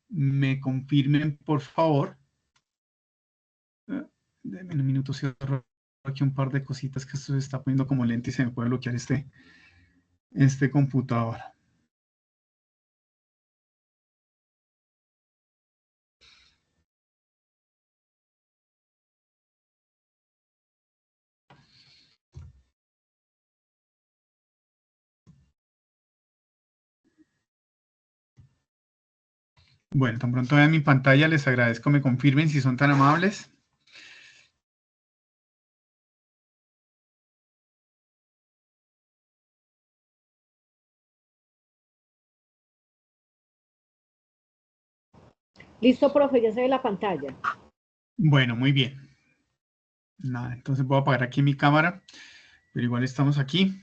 me confirmen, por favor. Denme un minuto, cierro aquí un par de cositas que esto se está poniendo como lente y se me puede bloquear este computador. Bueno, tan pronto vean mi pantalla, les agradezco me confirmen si son tan amables. Listo, profe, ya se ve la pantalla. Bueno, muy bien. Nada, entonces voy a apagar aquí mi cámara, pero igual estamos aquí.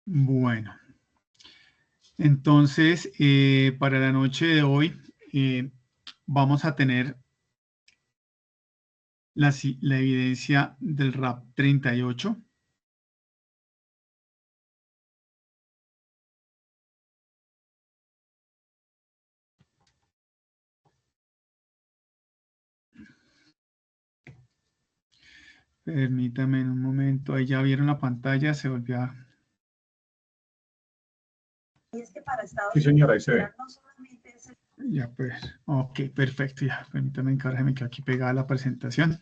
Bueno, entonces para la noche de hoy vamos a tener la evidencia del RAP 38. Permítame un momento, ahí ya vieron la pantalla, se volvió a... Sí, señora, ahí se ve. Ya pues, ok, perfecto, ya, permítame encargarme que aquí pegada la presentación.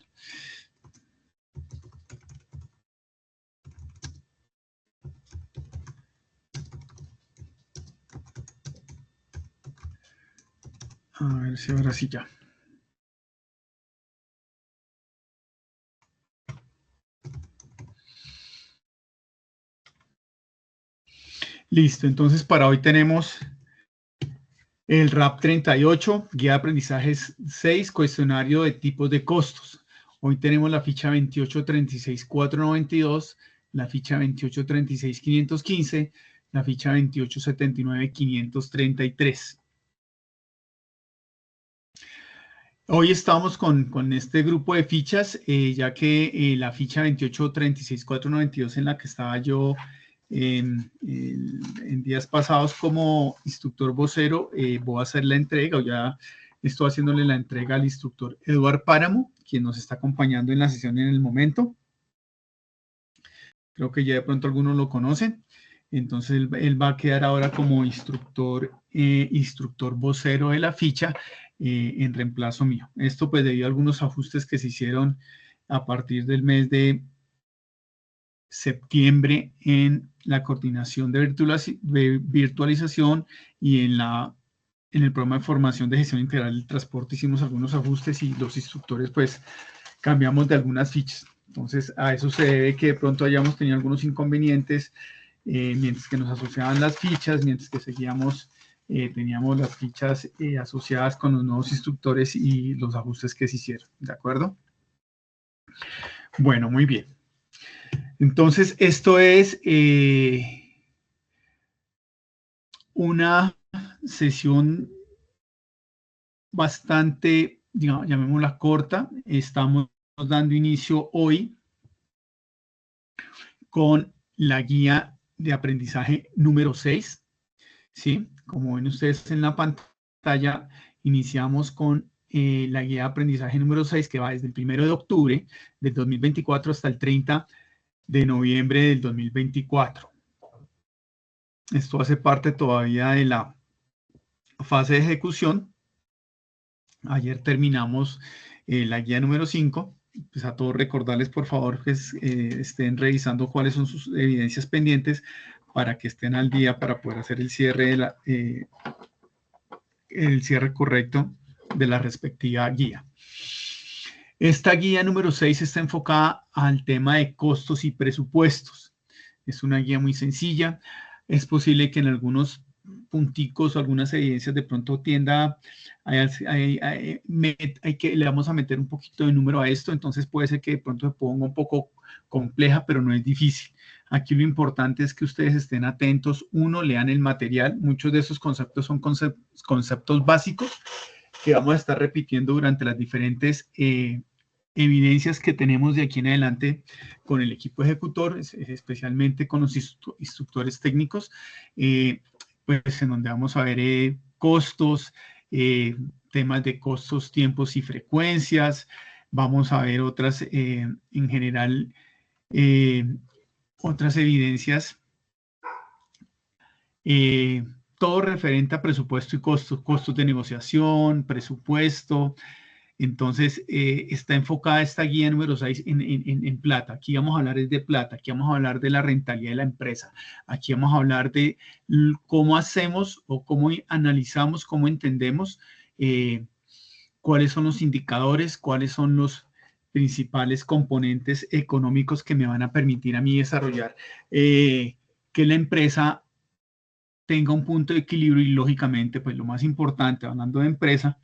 A ver si ahora sí ya. Listo, entonces para hoy tenemos el RAP 38, guía de aprendizajes 6, cuestionario de tipos de costos. Hoy tenemos la ficha 2836-492, la ficha 2836-515, la ficha 2879-533. Hoy estamos con este grupo de fichas, ya que la ficha 2836-492 en la que estaba yo en días pasados como instructor vocero, voy a hacer la entrega, o ya estoy haciéndole la entrega al instructor Eduard Páramo, quien nos está acompañando en la sesión en el momento. Creo que ya de pronto algunos lo conocen. Entonces él va a quedar ahora como instructor vocero de la ficha en reemplazo mío. Esto pues debido a algunos ajustes que se hicieron a partir del mes de septiembre en la coordinación de virtualización y en el programa de formación de gestión integral del transporte hicimos algunos ajustes y los instructores pues cambiamos de algunas fichas. Entonces a eso se debe que de pronto hayamos tenido algunos inconvenientes mientras que nos asociaban las fichas, mientras que teníamos las fichas asociadas con los nuevos instructores y los ajustes que se hicieron, ¿de acuerdo? Bueno, muy bien. Entonces, esto es una sesión bastante, digamos, llamémosla corta. Estamos dando inicio hoy con la guía de aprendizaje número 6. ¿Sí? Como ven ustedes en la pantalla, iniciamos con la guía de aprendizaje número 6, que va desde el 1 de octubre del 2024 hasta el 30 de noviembre del 2024. Esto hace parte todavía de la fase de ejecución. Ayer terminamos la guía número 5. Pues a todos recordarles, por favor, que estén revisando cuáles son sus evidencias pendientes para que estén al día para poder hacer el cierre correcto de la respectiva guía. Esta guía número 6 está enfocada al tema de costos y presupuestos. Es una guía muy sencilla. Es posible que en algunos punticos o algunas evidencias de pronto tienda le vamos a meter un poquito de número a esto, entonces puede ser que de pronto se ponga un poco compleja, pero no es difícil. Aquí lo importante es que ustedes estén atentos. Uno, lean el material. Muchos de esos conceptos son conceptos básicos que vamos a estar repitiendo durante las diferentes evidencias que tenemos de aquí en adelante con el equipo ejecutor, especialmente con los instructores técnicos, pues en donde vamos a ver costos, temas de costos, tiempos y frecuencias. Vamos a ver otras, en general, otras evidencias, todo referente a presupuesto y costos, costos de negociación, presupuesto. Entonces, está enfocada esta guía número 6 en plata. Aquí vamos a hablar de plata, aquí vamos a hablar de la rentabilidad de la empresa, aquí vamos a hablar de cómo hacemos o cómo analizamos, cómo entendemos, cuáles son los indicadores, cuáles son los principales componentes económicos que me van a permitir a mí desarrollar que la empresa tenga un punto de equilibrio y, lógicamente, pues lo más importante, hablando de empresa,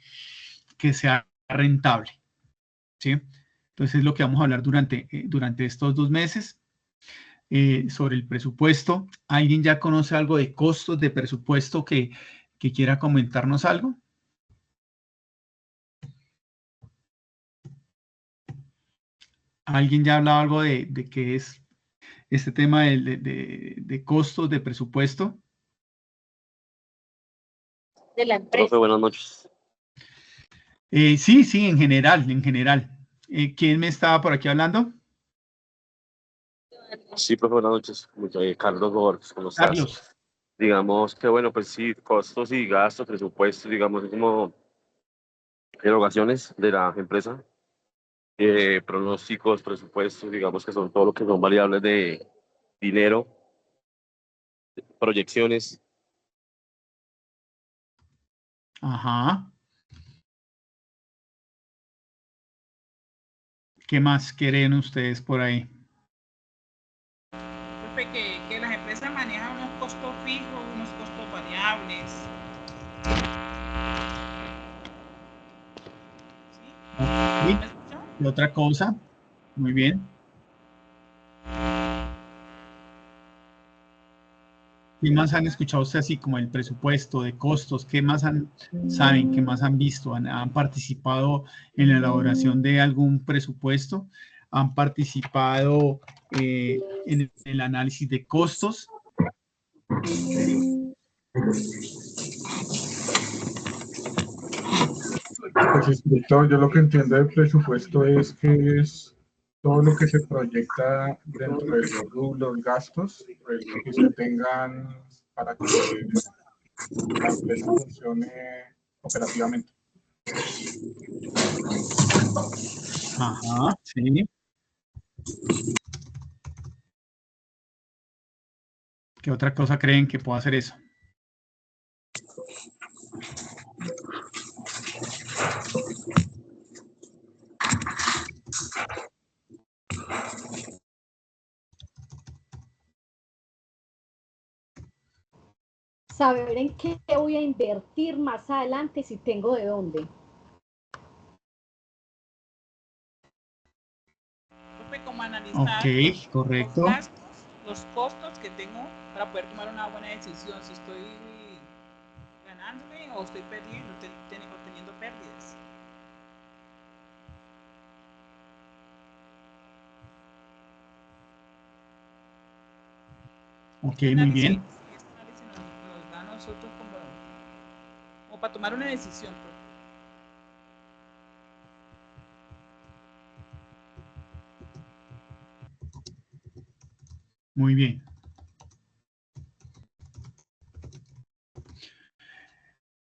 que sea rentable, ¿sí? Entonces es lo que vamos a hablar durante estos 2 meses sobre el presupuesto. ¿Alguien ya conoce algo de costos de presupuesto que quiera comentarnos algo? ¿Alguien ya ha hablado algo de qué es este tema de costos de presupuesto? De la empresa. Profe, buenas noches. Sí, en general, en general. ¿Quién me estaba por aquí hablando? Sí, profe, buenas noches. Carlos Borges, ¿cómo estás? Carlos. Digamos que, bueno, pues sí, costos y gastos, presupuestos, digamos, es como erogaciones de la empresa, pronósticos, presupuestos, digamos que son todo lo que son variables de dinero, proyecciones. Ajá. ¿Qué más quieren ustedes por ahí? Profe, que las empresas manejan unos costos fijos, unos costos variables. ¿Sí? Okay. ¿Me escuchan? ¿Y otra cosa? Muy bien. ¿Qué más han escuchado ustedes así como el presupuesto, de costos? ¿Qué más saben? ¿Qué más han visto? ¿Han participado en la elaboración de algún presupuesto? ¿Han participado en el análisis de costos? Pues, instructor, yo lo que entiendo del presupuesto es que es todo lo que se proyecta dentro de los gastos que se tengan para que la empresa funcione operativamente. Ajá, sí. ¿Qué otra cosa creen que pueda hacer eso? Saber en qué voy a invertir más adelante si tengo de dónde. Profe, como analizar Ok, correcto. los gastos, los costos que tengo para poder tomar una buena decisión, si estoy ganándome o estoy perdiendo, teniendo pérdidas. Ok, ¿Qué muy análisis, bien. este análisis nos da a nosotros como para tomar una decisión? Profe? Muy bien.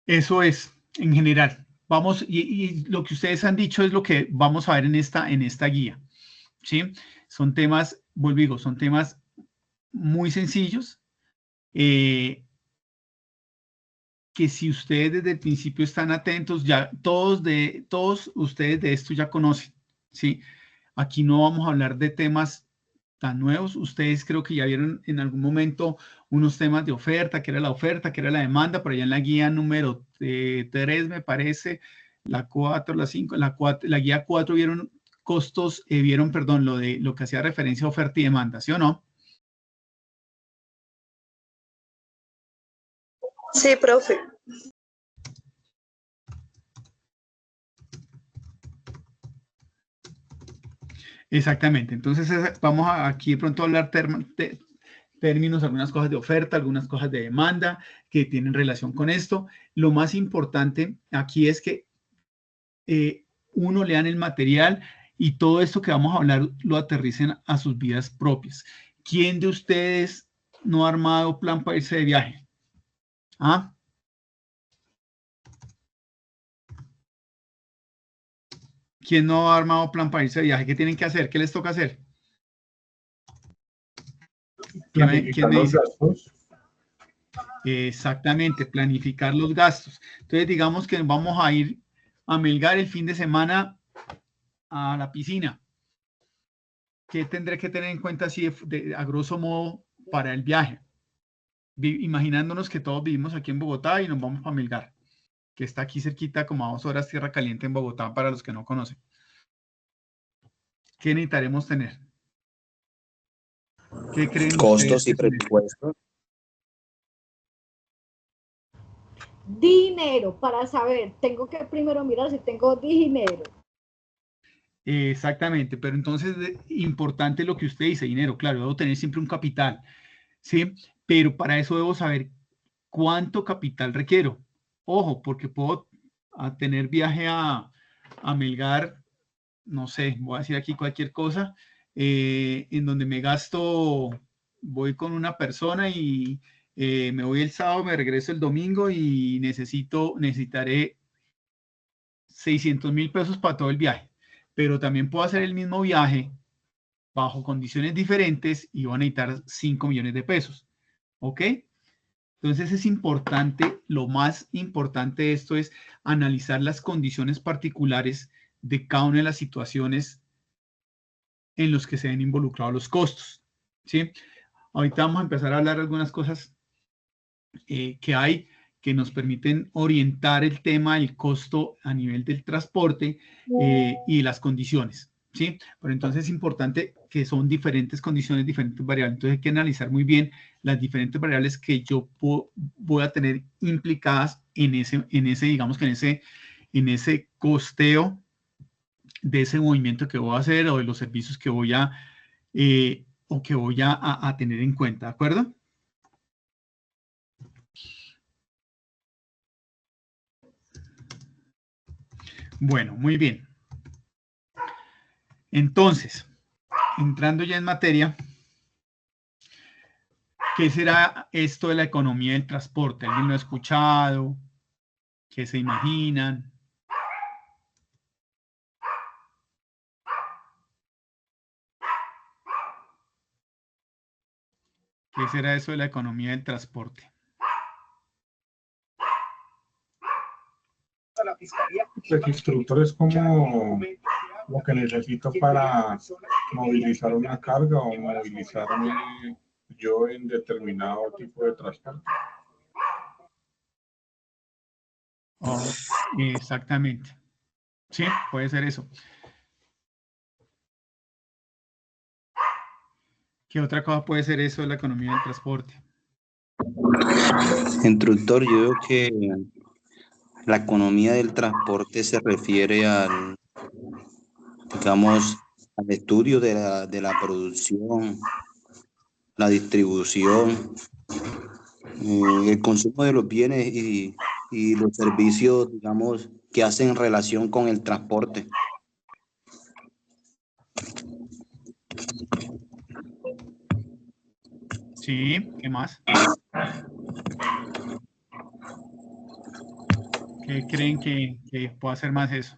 Eso es, en general. Vamos, y lo que ustedes han dicho es lo que vamos a ver en esta guía, ¿sí? Son temas, vuelvo y digo, son temas muy sencillos, que si ustedes desde el principio están atentos, ya todos ustedes de esto ya conocen, ¿sí? Aquí no vamos a hablar de temas tan nuevos. Ustedes creo que ya vieron en algún momento unos temas de oferta, que era la oferta, que era la demanda, por allá en la guía número 3, me parece, la 4, la 5, la guía 4 vieron costos, vieron, perdón, lo que hacía referencia a oferta y demanda, ¿sí o no? Sí, profe. Exactamente. Entonces, vamos aquí de pronto a hablar términos, algunas cosas de oferta, algunas cosas de demanda que tienen relación con esto. Lo más importante aquí es que uno lean el material y todo esto que vamos a hablar lo aterricen a sus vidas propias. ¿Quién de ustedes no ha armado plan para irse de viaje? ¿Ah? ¿Quién no ha armado plan para irse de viaje? ¿Qué tienen que hacer? ¿Qué les toca hacer? Planificar los gastos. Exactamente, planificar los gastos. Entonces, digamos que vamos a ir a Melgar el fin de semana a la piscina. ¿Qué tendré que tener en cuenta así a grosso modo para el viaje? Imaginándonos que todos vivimos aquí en Bogotá y nos vamos para Melgar, que está aquí cerquita, como a 2 horas, tierra caliente en Bogotá, para los que no conocen. ¿Qué necesitaremos tener? ¿Qué creen Costos ustedes y presupuestos. Dinero, para saber, tengo que primero mirar si tengo dinero. Exactamente, pero entonces importante lo que usted dice, dinero, claro, debo tener siempre un capital, ¿sí? Pero para eso debo saber cuánto capital requiero. Ojo, porque puedo tener viaje a Melgar, no sé, voy a decir aquí cualquier cosa, en donde me gasto, voy con una persona y me voy el sábado, me regreso el domingo y necesitaré 600.000 pesos para todo el viaje. Pero también puedo hacer el mismo viaje bajo condiciones diferentes y van a necesitar 5 millones de pesos. ¿Ok? Entonces es importante, lo más importante de esto es analizar las condiciones particulares de cada una de las situaciones en los que se ven involucrados los costos. ¿Sí? Ahorita vamos a empezar a hablar de algunas cosas que hay que nos permiten orientar el tema del costo a nivel del transporte y las condiciones. ¿Sí? Pero entonces es importante que son diferentes condiciones, diferentes variables. Entonces hay que analizar muy bien las diferentes variables que yo voy a tener implicadas en ese, digamos que en ese costeo de ese movimiento que voy a hacer o de los servicios que voy a tener en cuenta, ¿de acuerdo? Bueno, muy bien. Entonces, entrando ya en materia, ¿qué será esto de la economía del transporte? ¿Alguien lo ha escuchado? ¿Qué se imaginan? ¿Qué será eso de la economía del transporte? Pues instructor es como lo que necesito para movilizar una carga o movilizarme yo en determinado tipo de transporte. Oh, exactamente. Sí, puede ser eso. ¿Qué otra cosa puede ser eso de la economía del transporte? Instructor, yo veo que la economía del transporte se refiere al, digamos, al estudio de la producción, la distribución, el consumo de los bienes y los servicios, digamos, que hacen relación con el transporte. Sí, ¿qué más? ¿Qué creen que pueda hacer más eso?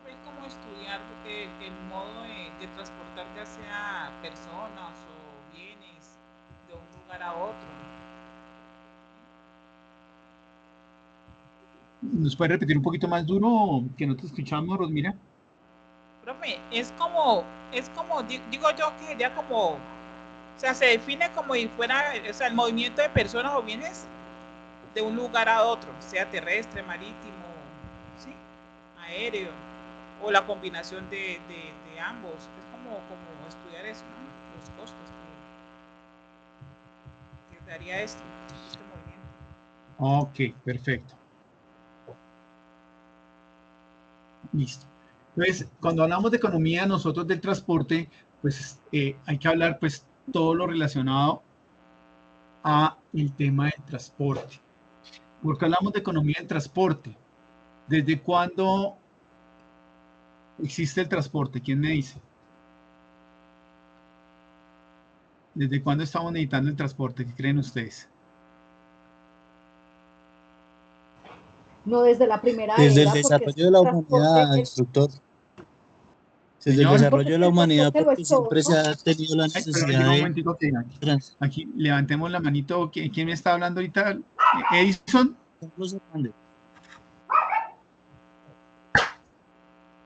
Es como estudiar el modo de transportar ya sea personas o bienes de un lugar a otro. ¿Nos puede repetir un poquito más duro que no te escuchamos, Rosmira? Profe, es como, digo yo que sería como, o sea, se define como si fuera, o sea, el movimiento de personas o bienes de un lugar a otro, sea terrestre, marítimo, ¿sí? Aéreo, o la combinación de ambos. Es como estudiar eso, ¿no? Los costos que daría este movimiento. Ok, perfecto. Listo. Entonces, cuando hablamos de economía, nosotros del transporte, pues hay que hablar pues todo lo relacionado a el tema del transporte. Porque hablamos de economía del transporte. ¿Desde cuándo existe el transporte? ¿Quién me dice? ¿Desde cuándo estamos necesitando el transporte? ¿Qué creen ustedes? No desde la primera Desde el era, porque es desarrollo que de el la transporte humanidad, instructor. Desde el Señor, porque desarrollo es de que la el humanidad, transporte lo porque es todo, siempre se ¿no? ha tenido la ay, pero necesidad un de momentico que trans. aquí levantemos la manito. ¿Quién me está hablando ahorita? ¿Edison? Carlos Hernández.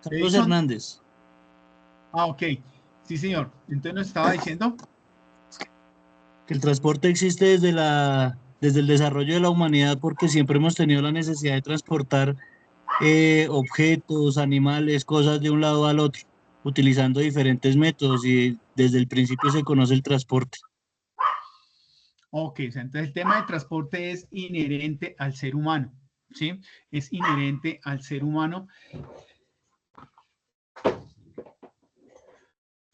Carlos ¿Edison? Hernández. Ah, ok. Sí, señor. Entonces nos estaba diciendo. Que el transporte existe desde el desarrollo de la humanidad porque siempre hemos tenido la necesidad de transportar objetos, animales, cosas de un lado al otro, utilizando diferentes métodos y desde el principio se conoce el transporte. Ok, o sea, entonces el tema del transporte es inherente al ser humano, ¿sí? Es inherente al ser humano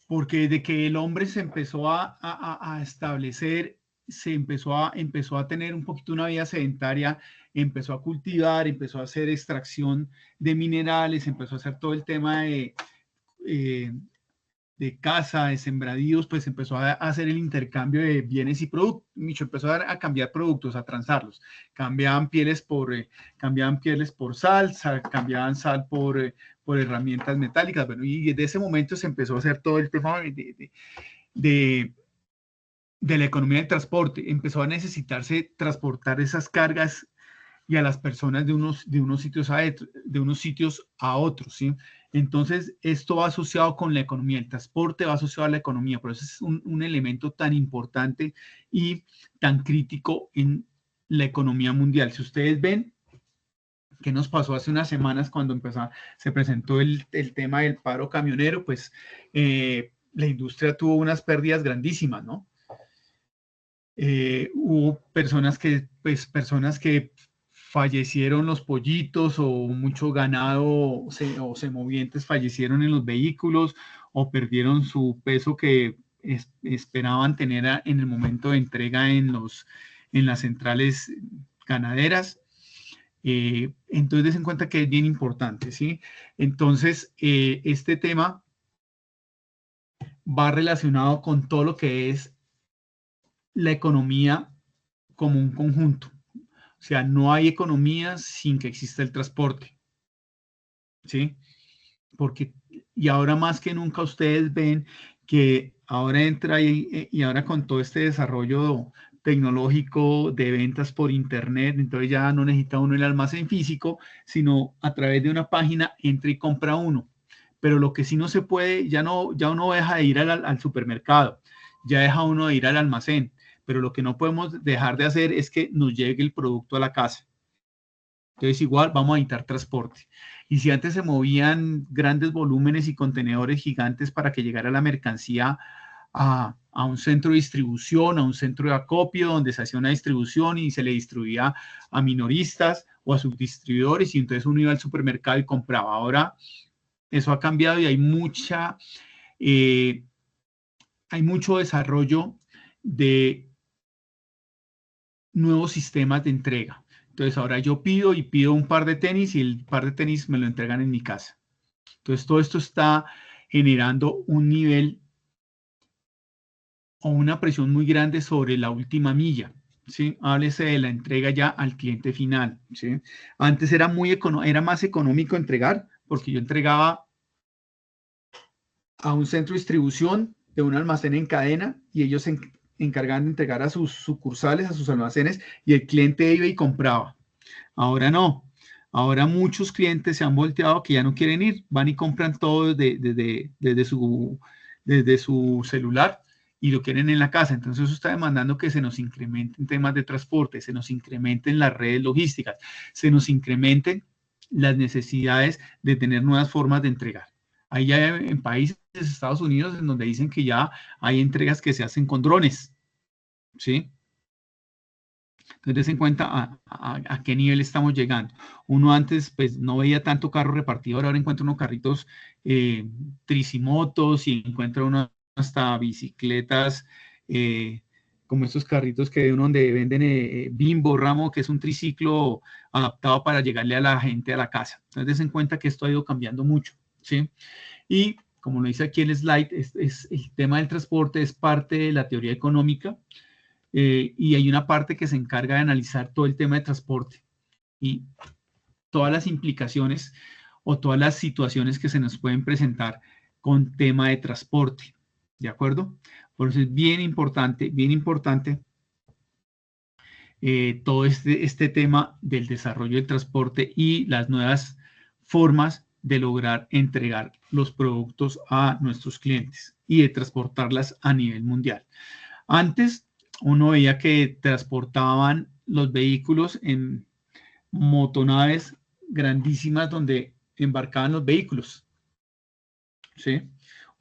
porque desde que el hombre se empezó a establecer, empezó a tener un poquito una vida sedentaria, empezó a cultivar, empezó a hacer extracción de minerales, empezó a hacer todo el tema eh, de caza, de sembradíos, pues empezó a hacer el intercambio de bienes y productos, empezó a cambiar productos, a transarlos. Cambiaban pieles por sal, cambiaban sal por herramientas metálicas. Bueno, y desde ese momento se empezó a hacer todo el tema de la economía del transporte. Empezó a necesitarse transportar esas cargas y a las personas de unos sitios a otros, ¿sí? Entonces, esto va asociado con la economía, el transporte va asociado a la economía, por eso es un elemento tan importante y tan crítico en la economía mundial. Si ustedes ven, ¿qué nos pasó hace unas semanas cuando se presentó el tema del paro camionero? Pues la industria tuvo unas pérdidas grandísimas, ¿no? Hubo personas que fallecieron los pollitos o mucho ganado o semovientes fallecieron en los vehículos o perdieron su peso que esperaban tener en el momento de entrega en las centrales ganaderas. Entonces, des en cuenta que es bien importante, ¿sí? Entonces, este tema va relacionado con todo lo que es la economía como un conjunto. O sea, no hay economía sin que exista el transporte, ¿sí? Porque, y ahora más que nunca ustedes ven que ahora entra y ahora con todo este desarrollo tecnológico de ventas por internet, entonces ya no necesita uno el almacén físico, sino a través de una página entra y compra uno. Pero lo que sí no se puede, ya uno deja de ir al supermercado, ya deja uno de ir al almacén, pero lo que no podemos dejar de hacer es que nos llegue el producto a la casa. Entonces igual vamos a necesitar transporte. Y si antes se movían grandes volúmenes y contenedores gigantes para que llegara la mercancía a un centro de distribución, a un centro de acopio, donde se hacía una distribución y se le distribuía a minoristas o a subdistribuidores, y entonces uno iba al supermercado y compraba. Ahora eso ha cambiado y hay mucho desarrollo de nuevos sistemas de entrega. Entonces ahora yo pido un par de tenis y el par de tenis me lo entregan en mi casa. Entonces todo esto está generando un nivel o una presión muy grande sobre la última milla, ¿sí? Háblese de la entrega ya al cliente final, ¿sí? Antes era más económico entregar porque yo entregaba a un centro de distribución de un almacén en cadena y ellos se encargaban de entregar a sus sucursales, a sus almacenes, y el cliente iba y compraba. Ahora no. Ahora muchos clientes se han volteado que ya no quieren ir, van y compran todo desde su celular y lo quieren en la casa. Entonces eso está demandando que se nos incrementen temas de transporte, se nos incrementen las redes logísticas, se nos incrementen las necesidades de tener nuevas formas de entregar. Hay ya en países de Estados Unidos en donde dicen que ya hay entregas que se hacen con drones, ¿sí? Entonces, en cuenta a qué nivel estamos llegando. Uno antes, pues, no veía tanto carro repartido, ahora encuentra unos carritos tricimotos y encuentra uno hasta bicicletas, como estos carritos que donde venden Bimbo, Ramo, que es un triciclo adaptado para llegarle a la gente a la casa. Entonces, en cuenta que esto ha ido cambiando mucho, ¿sí? Y como lo dice aquí el slide, el tema del transporte es parte de la teoría económica y hay una parte que se encarga de analizar todo el tema de transporte y todas las implicaciones o todas las situaciones que se nos pueden presentar con tema de transporte, ¿de acuerdo? Por eso es bien importante todo este tema del desarrollo del transporte y las nuevas formas de lograr entregar los productos a nuestros clientes y de transportarlas a nivel mundial. Antes uno veía que transportaban los vehículos en motonaves grandísimas donde embarcaban los vehículos, ¿sí?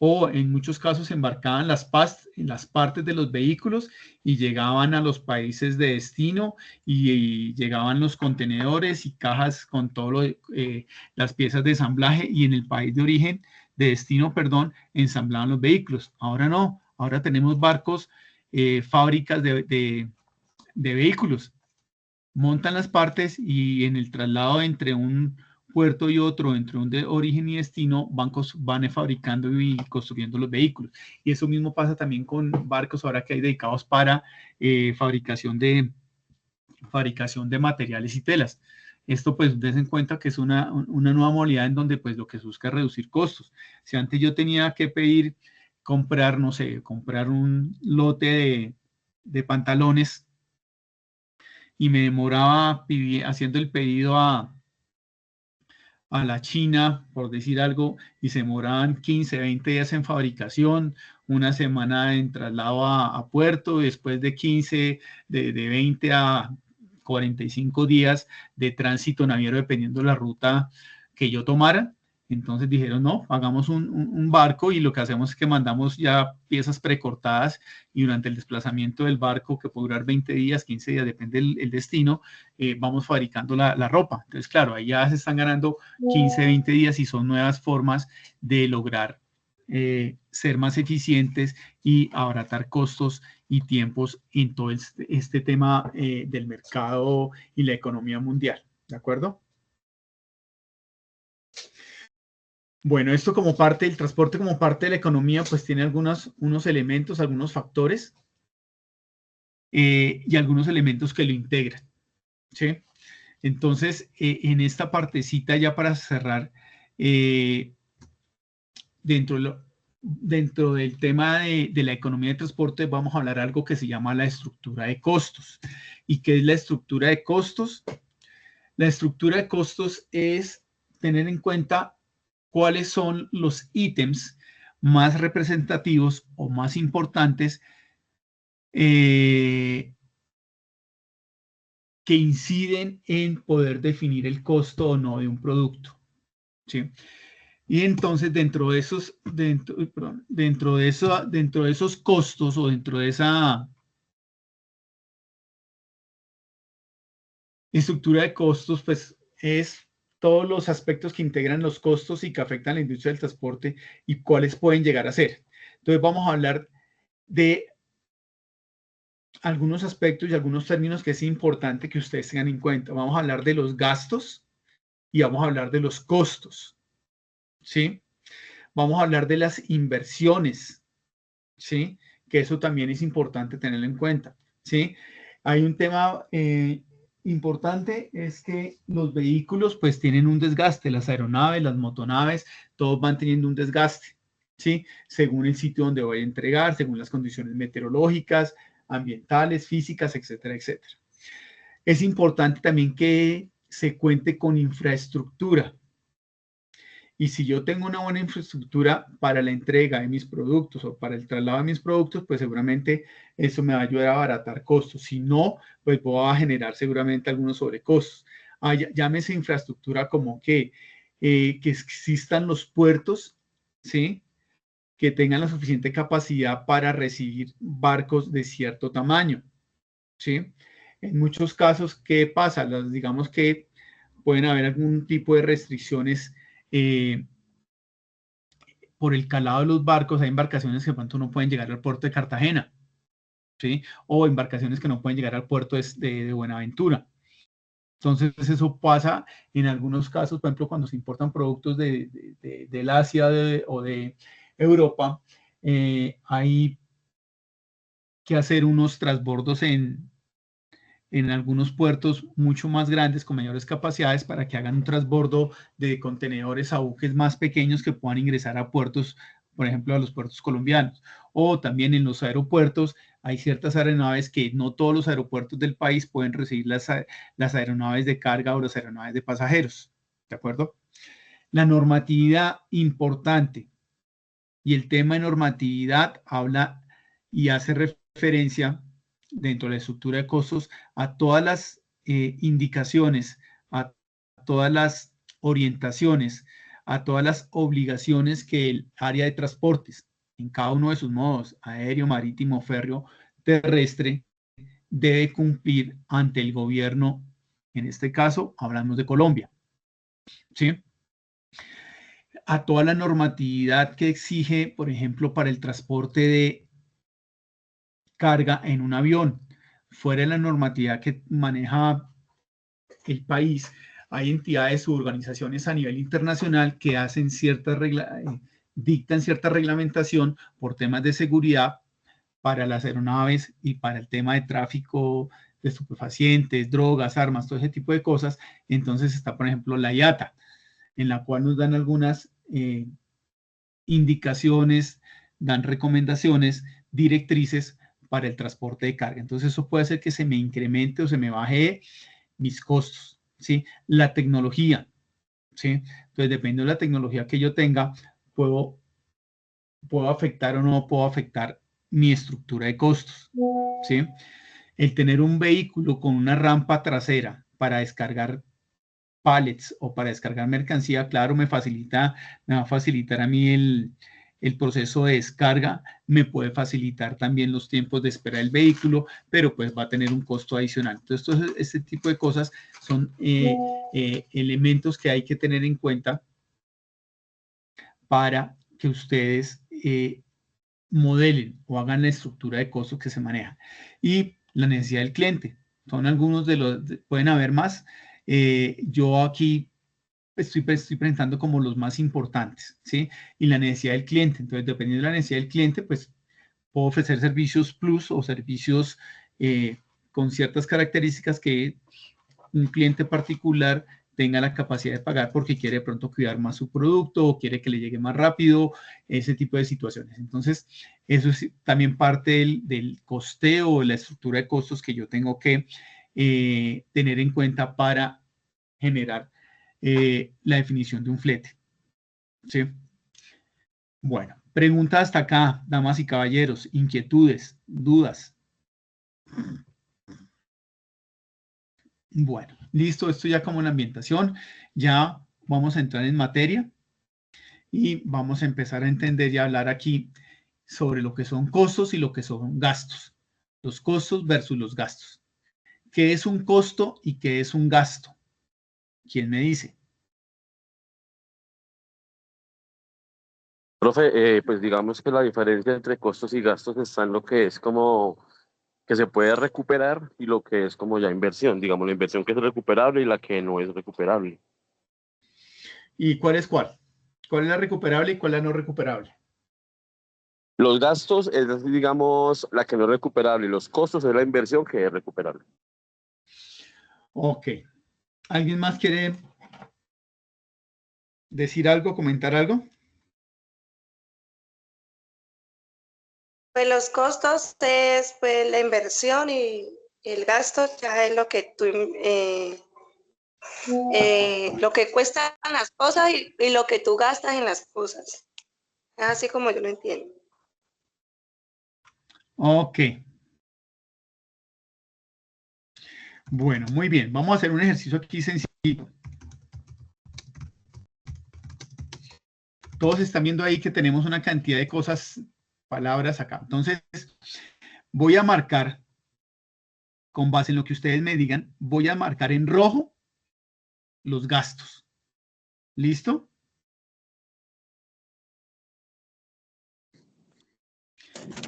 O en muchos casos embarcaban las partes de los vehículos y llegaban a los países de destino y llegaban los contenedores y cajas con todas las piezas de ensamblaje y en el país de origen, de destino, perdón, ensamblaban los vehículos. Ahora no, ahora tenemos barcos, fábricas de vehículos. Montan las partes y en el traslado entre un puerto y otro, entre un de origen y destino, van fabricando y construyendo los vehículos. Y eso mismo pasa también con barcos ahora que hay dedicados para fabricación de materiales y telas. Esto pues den en cuenta que es una nueva modalidad en donde pues lo que se busca es reducir costos. Si antes yo tenía que comprar, no sé, comprar un lote de pantalones y me demoraba haciendo el pedido a la China, por decir algo, y se demoraban 15, 20 días en fabricación, una semana en traslado a puerto, después de 15, de 20 a 45 días de tránsito naviero, dependiendo de la ruta que yo tomara. Entonces dijeron, no, hagamos un barco y lo que hacemos es que mandamos ya piezas precortadas y durante el desplazamiento del barco, que puede durar 20 días, 15 días, depende del destino, vamos fabricando la ropa. Entonces, claro, ahí ya se están ganando 15, 20 días y son nuevas formas de lograr ser más eficientes y abaratar costos y tiempos en todo este tema del mercado y la economía mundial. ¿De acuerdo? Bueno, esto como parte del transporte, como parte de la economía, pues tiene unos elementos, algunos factores y algunos elementos que lo integran, ¿sí? Entonces, en esta partecita ya para cerrar, dentro del tema de la economía de transporte vamos a hablar de algo que se llama la estructura de costos. ¿Y qué es la estructura de costos? La estructura de costos es tener en cuenta cuáles son los ítems más representativos o más importantes que inciden en poder definir el costo o no de un producto, ¿sí? Y entonces dentro de esos costos o dentro de esa estructura de costos, pues es todos los aspectos que integran los costos y que afectan a la industria del transporte y cuáles pueden llegar a ser. Entonces vamos a hablar de algunos aspectos y algunos términos que es importante que ustedes tengan en cuenta. Vamos a hablar de los gastos y vamos a hablar de los costos, ¿sí? Vamos a hablar de las inversiones, ¿sí? Que eso también es importante tenerlo en cuenta, ¿sí? Hay un tema importante, es que los vehículos pues tienen un desgaste, las aeronaves, las motonaves, todos van teniendo un desgaste, ¿sí? Según el sitio donde voy a entregar, según las condiciones meteorológicas, ambientales, físicas, etcétera, etcétera. Es importante también que se cuente con infraestructura. Y si yo tengo una buena infraestructura para la entrega de mis productos o para el traslado de mis productos, pues seguramente eso me va a ayudar a abaratar costos. Si no, pues voy a generar seguramente algunos sobrecostos. Llámese infraestructura como que existan los puertos, ¿sí? Que tengan la suficiente capacidad para recibir barcos de cierto tamaño, ¿sí? En muchos casos, ¿qué pasa? Digamos que pueden haber algún tipo de restricciones por el calado de los barcos. Hay embarcaciones que de pronto no pueden llegar al puerto de Cartagena, ¿sí? O embarcaciones que no pueden llegar al puerto de Buenaventura. Entonces, eso pasa en algunos casos, por ejemplo, cuando se importan productos del Asia o de Europa, hay que hacer unos transbordos en algunos puertos mucho más grandes, con mayores capacidades, para que hagan un transbordo de contenedores a buques más pequeños que puedan ingresar a puertos, por ejemplo, a los puertos colombianos. O también en los aeropuertos, hay ciertas aeronaves que no todos los aeropuertos del país pueden recibir las aeronaves de carga o las aeronaves de pasajeros. ¿De acuerdo? La normatividad importante. Y el tema de normatividad habla y hace referencia dentro de la estructura de costos a todas las indicaciones, a todas las orientaciones, a todas las obligaciones que el área de transportes, en cada uno de sus modos, aéreo, marítimo, férreo, terrestre, debe cumplir ante el gobierno. En este caso, hablamos de Colombia, ¿sí? A toda la normatividad que exige, por ejemplo, para el transporte de carga en un avión. Fuera de la normatividad que maneja el país, hay entidades u organizaciones a nivel internacional que hacen dictan cierta reglamentación por temas de seguridad para las aeronaves y para el tema de tráfico de estupefacientes, drogas, armas, todo ese tipo de cosas. Entonces está, por ejemplo, la IATA, en la cual nos dan algunas indicaciones, dan recomendaciones, directrices para el transporte de carga. Entonces eso puede hacer que se me incremente o se me baje mis costos, ¿sí? La tecnología, ¿sí? Entonces, dependiendo de la tecnología que yo tenga, puedo afectar o no puedo afectar mi estructura de costos, ¿sí? El tener un vehículo con una rampa trasera para descargar pallets o para descargar mercancía, claro, me va a facilitar a mí el proceso de descarga, me puede facilitar también los tiempos de espera del vehículo, pero pues va a tener un costo adicional. Entonces, este tipo de cosas son elementos que hay que tener en cuenta para que ustedes modelen o hagan la estructura de costos que se maneja. Y la necesidad del cliente. Son algunos de los, pueden haber más. Yo aquí estoy presentando como los más importantes, ¿sí? Y la necesidad del cliente. Entonces, dependiendo de la necesidad del cliente, pues puedo ofrecer servicios plus o servicios con ciertas características que un cliente particular tenga la capacidad de pagar porque quiere de pronto cuidar más su producto o quiere que le llegue más rápido, ese tipo de situaciones. Entonces, eso es también parte del costeo o la estructura de costos que yo tengo que tener en cuenta para generar la definición de un flete. ¿Sí? Bueno, pregunta hasta acá, damas y caballeros, inquietudes, dudas. Bueno, listo, esto ya como la ambientación, ya vamos a entrar en materia y vamos a empezar a entender y a hablar aquí sobre lo que son costos y lo que son gastos. Los costos versus los gastos. ¿Qué es un costo y qué es un gasto? ¿Quién me dice? Profe, pues digamos que la diferencia entre costos y gastos está en lo que es como que se puede recuperar y lo que es como ya inversión, digamos la inversión que es recuperable y la que no es recuperable. ¿Y cuál es cuál? ¿Cuál es la recuperable y cuál es la no recuperable? Los gastos es, digamos, la que no es recuperable y los costos es la inversión que es recuperable. Ok. ¿Alguien más quiere decir algo, comentar algo? Pues los costos es pues la inversión y el gasto ya es lo que tú lo que cuestan las cosas y lo que tú gastas en las cosas. Es así como yo lo entiendo. Ok. Bueno, muy bien. Vamos a hacer un ejercicio aquí sencillo. Todos están viendo ahí que tenemos una cantidad de cosas, palabras acá. Entonces, voy a marcar con base en lo que ustedes me digan, voy a marcar en rojo los gastos. ¿Listo?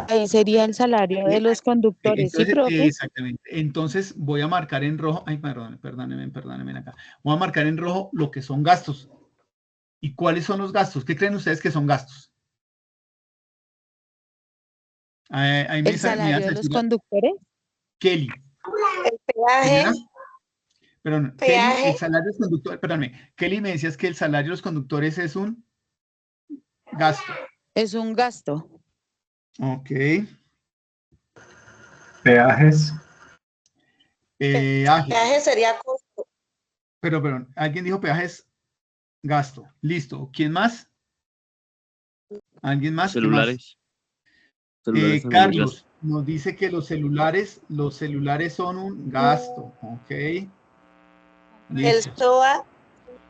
Ahí sería el salario de los conductores, ¿sí, Entonces, profe? exactamente. Entonces voy a marcar en rojo, ay, perdónenme acá. Voy a marcar en rojo lo que son gastos. ¿Y cuáles son los gastos? ¿Qué creen ustedes que son gastos? Ahí El salario de los conductores. Kelly. El peaje. Perdón, Kelly, el salario de los conductores, perdóname, Kelly, me decías que el salario de los conductores es un gasto. Es un gasto. Ok. Peajes. Peaje sería costo. Pero, alguien dijo peajes, gasto. Listo. ¿Quién más? ¿Alguien más? Celulares. Carlos nos dice que los celulares son un gasto. Ok. Listo. El SOAT.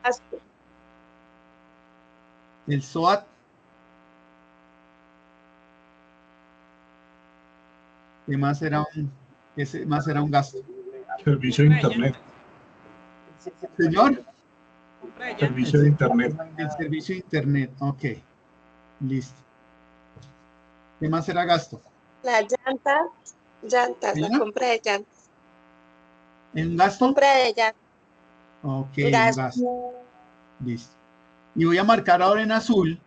Gasto. El SOAT. ¿Qué más era ese más era un gasto? Servicio de internet. Señor. Servicio de internet. El servicio de internet. Ok. Listo. ¿Qué más era gasto? La llantas, la compra de llantas. ¿Un gasto? Compra de llantas. Ok, gasto. Listo. Y voy a marcar ahora en azul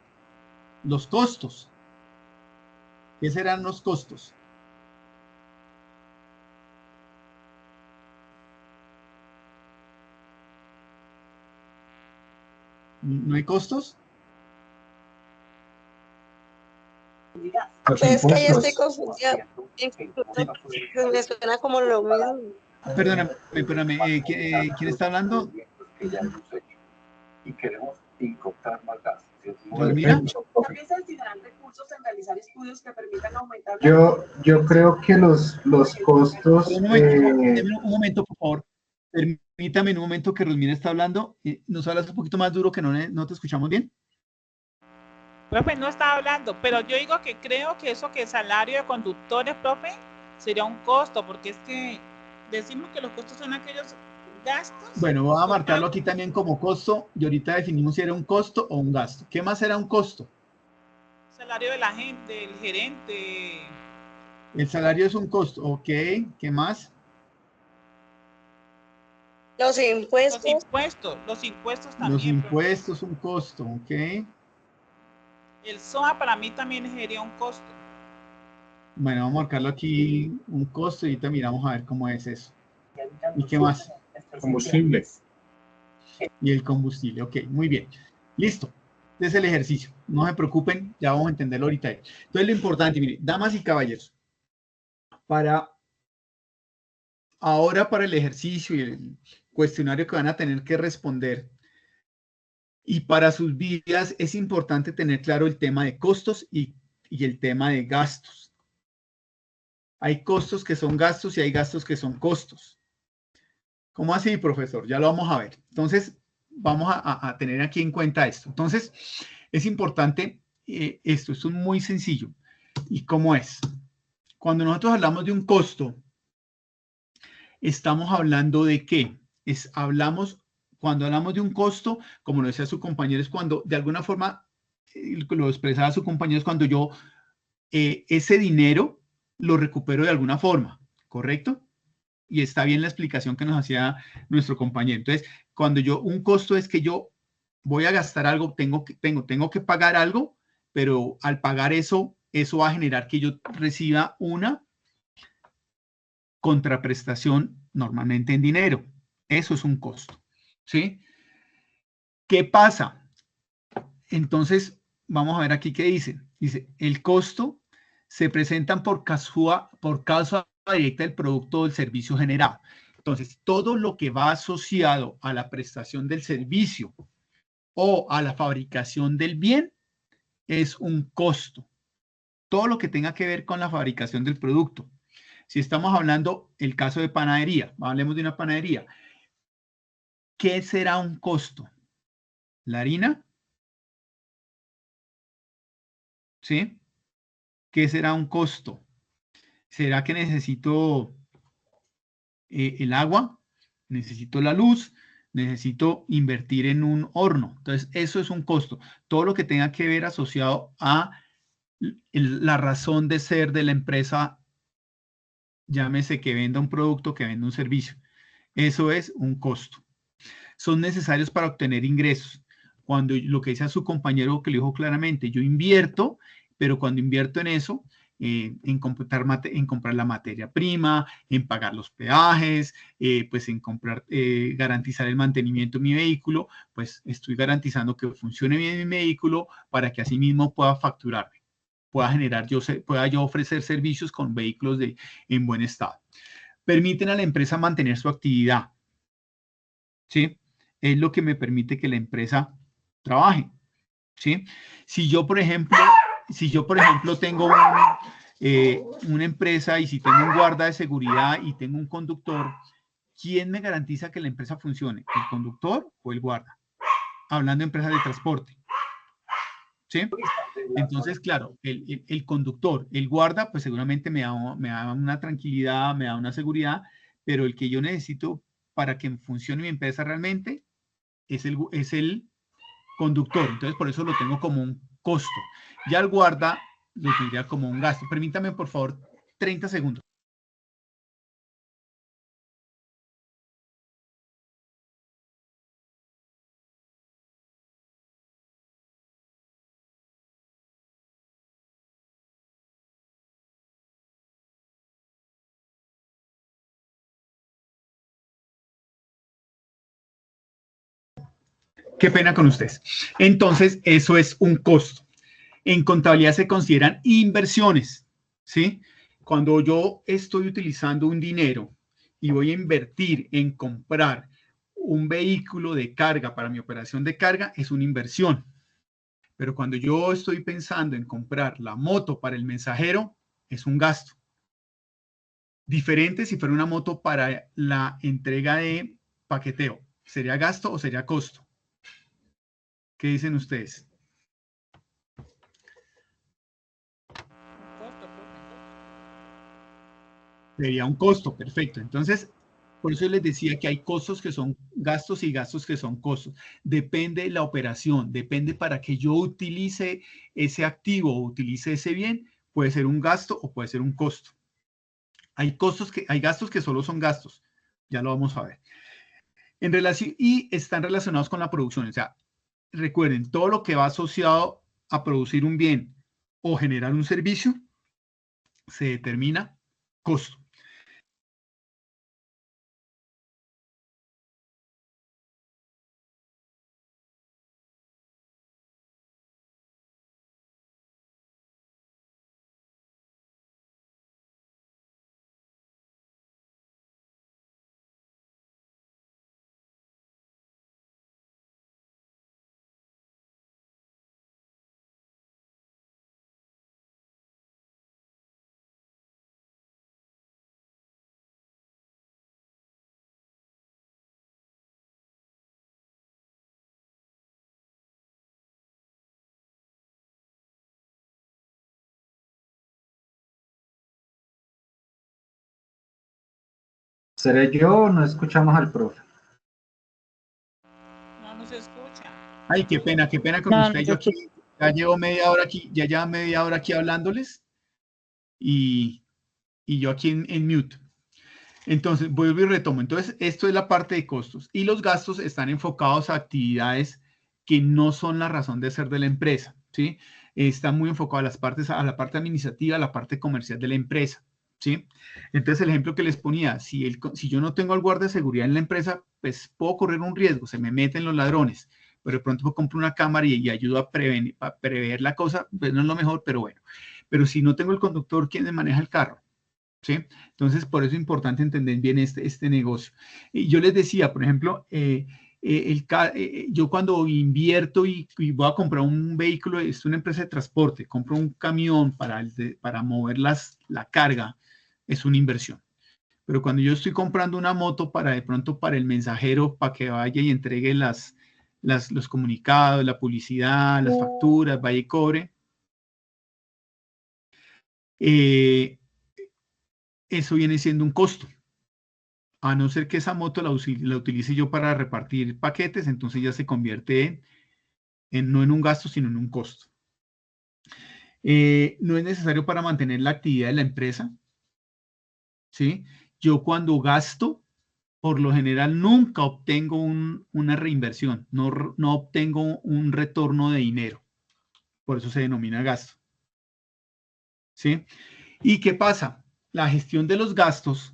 los costos. ¿Qué serán los costos? ¿No hay costos? Es que yo estoy confundida. Me suena como lo mismo. Perdóname, ¿quién está hablando? Y queremos incorporar más gastos. ¿Mira? También se destinarán recursos en realizar estudios que permitan aumentar. Yo creo que los costos. Un momento, por favor. Permítame un momento que Rosmina está hablando. ¿Nos hablas un poquito más duro que no te escuchamos bien? Profe, no está hablando, pero yo digo que creo que eso que el salario de conductores, profe, sería un costo, porque es que decimos que los costos son aquellos gastos. Bueno, voy a marcarlo aquí también como costo y ahorita definimos si era un costo o un gasto. ¿Qué más era un costo? Salario de la gente, del gerente. El salario es un costo, ok. ¿Qué más? Los impuestos. Los impuestos también. Los impuestos, un costo, ok. El SOA para mí también sería un costo. Bueno, vamos a marcarlo aquí un costo y ahorita miramos a ver cómo es eso. ¿Y qué más? Combustible. Y el combustible, ok, muy bien. Listo, este es el ejercicio. No se preocupen, ya vamos a entenderlo ahorita. Entonces lo importante, miren, damas y caballeros, ahora para el ejercicio y el cuestionario que van a tener que responder y para sus vidas es importante tener claro el tema de costos y el tema de gastos. Hay costos que son gastos y hay gastos que son costos. ¿Cómo así, profesor? Ya lo vamos a ver. Entonces, vamos a tener aquí en cuenta esto. Entonces, es importante esto es muy sencillo. ¿Y cómo es? Cuando nosotros hablamos de un costo, estamos hablando de qué? Cuando hablamos de un costo, como lo decía su compañero, es cuando de alguna forma lo expresaba su compañero, es cuando yo ese dinero lo recupero de alguna forma, ¿correcto? Y está bien la explicación que nos hacía nuestro compañero. Entonces, un costo es que yo voy a gastar algo, tengo que pagar algo, pero al pagar eso va a generar que yo reciba una contraprestación normalmente en dinero. Eso es un costo, ¿sí? ¿Qué pasa? Entonces, vamos a ver aquí qué dice. Dice, el costo se presentan por causa directa del producto o del servicio generado. Entonces, todo lo que va asociado a la prestación del servicio o a la fabricación del bien es un costo. Todo lo que tenga que ver con la fabricación del producto. Si estamos hablando el caso de panadería, hablemos de una panadería. ¿Qué será un costo? ¿La harina? ¿Sí? ¿Qué será un costo? ¿Será que necesito el agua, necesito la luz, necesito invertir en un horno. Entonces, eso es un costo. Todo lo que tenga que ver asociado a la razón de ser de la empresa, llámese que venda un producto, que venda un servicio. Eso es un costo. Son necesarios para obtener ingresos. Cuando lo que dice a su compañero que le dijo claramente, yo invierto, pero cuando invierto en eso, en comprar la materia prima, en pagar los peajes, pues en comprar, garantizar el mantenimiento de mi vehículo, pues estoy garantizando que funcione bien mi vehículo para que así mismo pueda facturarme, pueda yo ofrecer servicios con vehículos en buen estado. Permiten a la empresa mantener su actividad, ¿sí? Es lo que me permite que la empresa trabaje, ¿sí? Si yo, por ejemplo, tengo una empresa y si tengo un guarda de seguridad y tengo un conductor, ¿quién me garantiza que la empresa funcione? ¿El conductor o el guarda? Hablando de empresas de transporte, ¿sí? Entonces, claro, el conductor, el guarda, pues seguramente me da una tranquilidad, me da una seguridad, pero el que yo necesito para que funcione mi empresa realmente es el conductor. Entonces, por eso lo tengo como un costo. Ya el guarda lo tendría como un gasto. Permítame, por favor, 30 segundos. Qué pena con ustedes. Entonces, eso es un costo. En contabilidad se consideran inversiones, ¿sí? Cuando yo estoy utilizando un dinero y voy a invertir en comprar un vehículo de carga para mi operación de carga, es una inversión. Pero cuando yo estoy pensando en comprar la moto para el mensajero, es un gasto. Diferente si fuera una moto para la entrega de paqueteo. ¿Sería gasto o sería costo? ¿Qué dicen ustedes? Sería un costo, perfecto. Entonces, por eso les decía que hay costos que son gastos y gastos que son costos. Depende de la operación, depende para que yo utilice ese activo o utilice ese bien, puede ser un gasto o puede ser un costo. Hay gastos que solo son gastos. Ya lo vamos a ver. Y están relacionados con la producción. O sea, recuerden, todo lo que va asociado a producir un bien o generar un servicio se determina costo. ¿Seré yo o no escuchamos al profe? No se escucha. Ay, qué pena con No, usted. no se Yo aquí escucha. ya llevo media hora aquí, ya llevo media hora aquí hablándoles y yo aquí en mute. Entonces, vuelvo y retomo. Entonces, esto es la parte de costos. Y los gastos están enfocados a actividades que no son la razón de ser de la empresa, ¿sí? Están muy enfocados a la parte administrativa, a la parte comercial de la empresa, ¿sí? Entonces, el ejemplo que les ponía, si yo no tengo al guardia de seguridad en la empresa, pues puedo correr un riesgo, se me meten los ladrones, pero de pronto compro una cámara y ayudo a prever la cosa, pues no es lo mejor, pero bueno. Pero si no tengo el conductor, ¿quién me maneja el carro? ¿Sí? Entonces, por eso es importante entender bien este negocio. Y yo les decía, por ejemplo, yo cuando invierto y voy a comprar un vehículo, es una empresa de transporte, compro un camión para mover la carga, es una inversión. Pero cuando yo estoy comprando una moto de pronto para el mensajero, para que vaya y entregue los comunicados, la publicidad, las facturas, vaya y cobre, eso viene siendo un costo. A no ser que esa moto la utilice yo para repartir paquetes, entonces ya se convierte no en un gasto, sino en un costo. No es necesario para mantener la actividad de la empresa, ¿sí? Yo cuando gasto, por lo general nunca obtengo una reinversión, no obtengo un retorno de dinero. Por eso se denomina gasto, ¿sí? ¿Y qué pasa? La gestión de los gastos,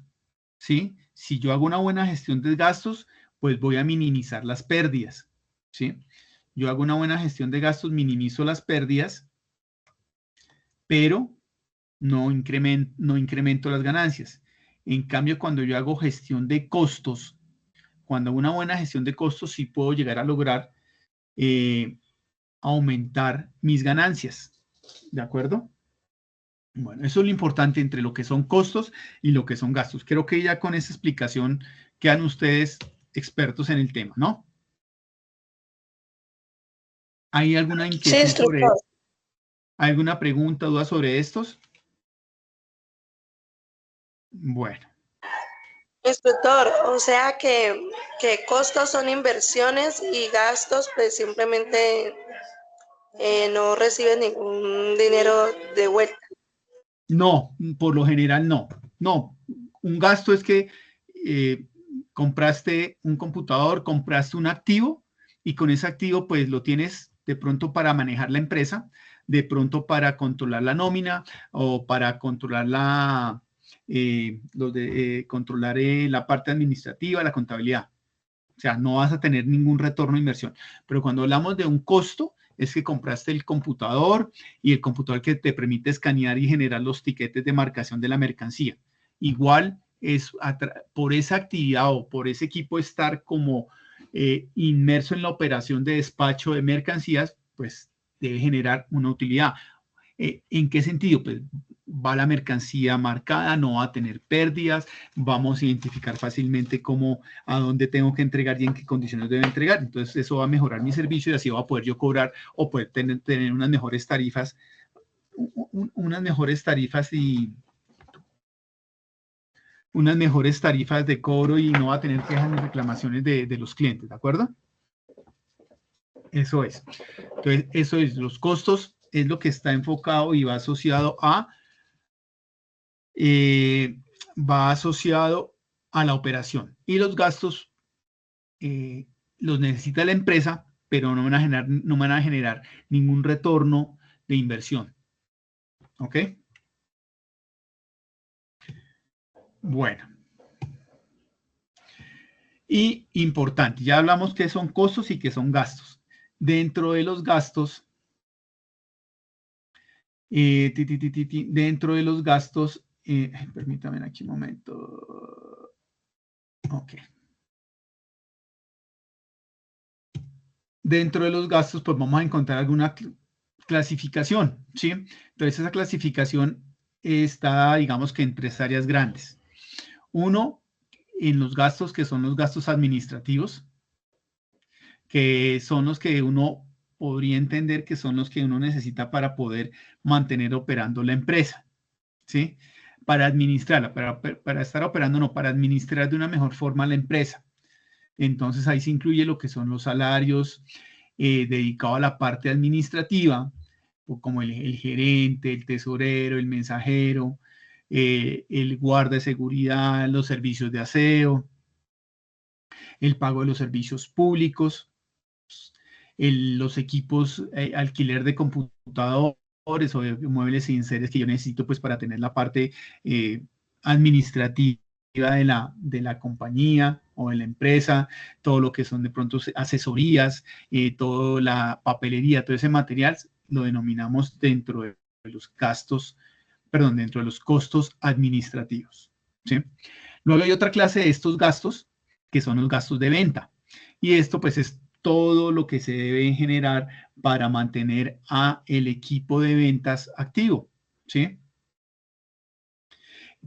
¿sí? Si yo hago una buena gestión de gastos, pues voy a minimizar las pérdidas, ¿sí? Yo hago una buena gestión de gastos, minimizo las pérdidas, pero no incremento las ganancias. En cambio, cuando yo hago gestión de costos, cuando hago una buena gestión de costos, sí puedo llegar a lograr aumentar mis ganancias. ¿De acuerdo? Bueno, eso es lo importante entre lo que son costos y lo que son gastos. Creo que ya con esa explicación quedan ustedes expertos en el tema, ¿no? ¿Hay alguna inquietud sobre esto? ¿Alguna pregunta, duda sobre estos? Bueno. Instructor, o sea que costos son inversiones y gastos pues simplemente no reciben ningún dinero de vuelta. No, por lo general no. No, un gasto es que compraste un computador, compraste un activo y con ese activo pues lo tienes de pronto para manejar la empresa, de pronto para controlar la nómina o para controlar controlar la parte administrativa, la contabilidad. O sea, no vas a tener ningún retorno de inversión. Pero cuando hablamos de un costo, es que compraste el computador y el computador que te permite escanear y generar los tiquetes de marcación de la mercancía. Igual es por esa actividad o por ese equipo estar como inmerso en la operación de despacho de mercancías, pues debe generar una utilidad. ¿En qué sentido? Pues va la mercancía marcada, no va a tener pérdidas, vamos a identificar fácilmente a dónde tengo que entregar y en qué condiciones debo entregar. Entonces eso va a mejorar mi servicio y así va a poder yo cobrar o poder tener unas mejores tarifas, unas mejores tarifas de cobro y no va a tener quejas ni reclamaciones de los clientes, ¿de acuerdo? Eso es. Entonces, eso es, los costos es lo que está enfocado y va asociado a la operación. Y los gastos los necesita la empresa, pero no van a generar ningún retorno de inversión. ¿Ok? Bueno. Y importante, ya hablamos que son costos y que son gastos. Dentro de los gastos, permítame aquí un momento. Ok. Dentro de los gastos, pues vamos a encontrar alguna clasificación, ¿sí? Entonces, esa clasificación está, digamos que en 3 áreas grandes. Uno, en los gastos que son los gastos administrativos, que son los que uno podría entender que son los que uno necesita para poder mantener operando la empresa, ¿sí? Para administrarla, para estar operando, no, para administrar de una mejor forma la empresa. Entonces, ahí se incluye lo que son los salarios dedicados a la parte administrativa, como el gerente, el tesorero, el mensajero, el guarda de seguridad, los servicios de aseo, el pago de los servicios públicos, los equipos, alquiler de computadores o de muebles y enseres que yo necesito pues para tener la parte administrativa de la compañía o de la empresa, todo lo que son de pronto asesorías, toda la papelería, todo ese material lo denominamos dentro de los gastos, perdón, dentro de los costos administrativos, ¿sí? Luego hay otra clase de estos gastos que son los gastos de venta y esto pues es todo lo que se debe generar para mantener a el equipo de ventas activo, ¿sí?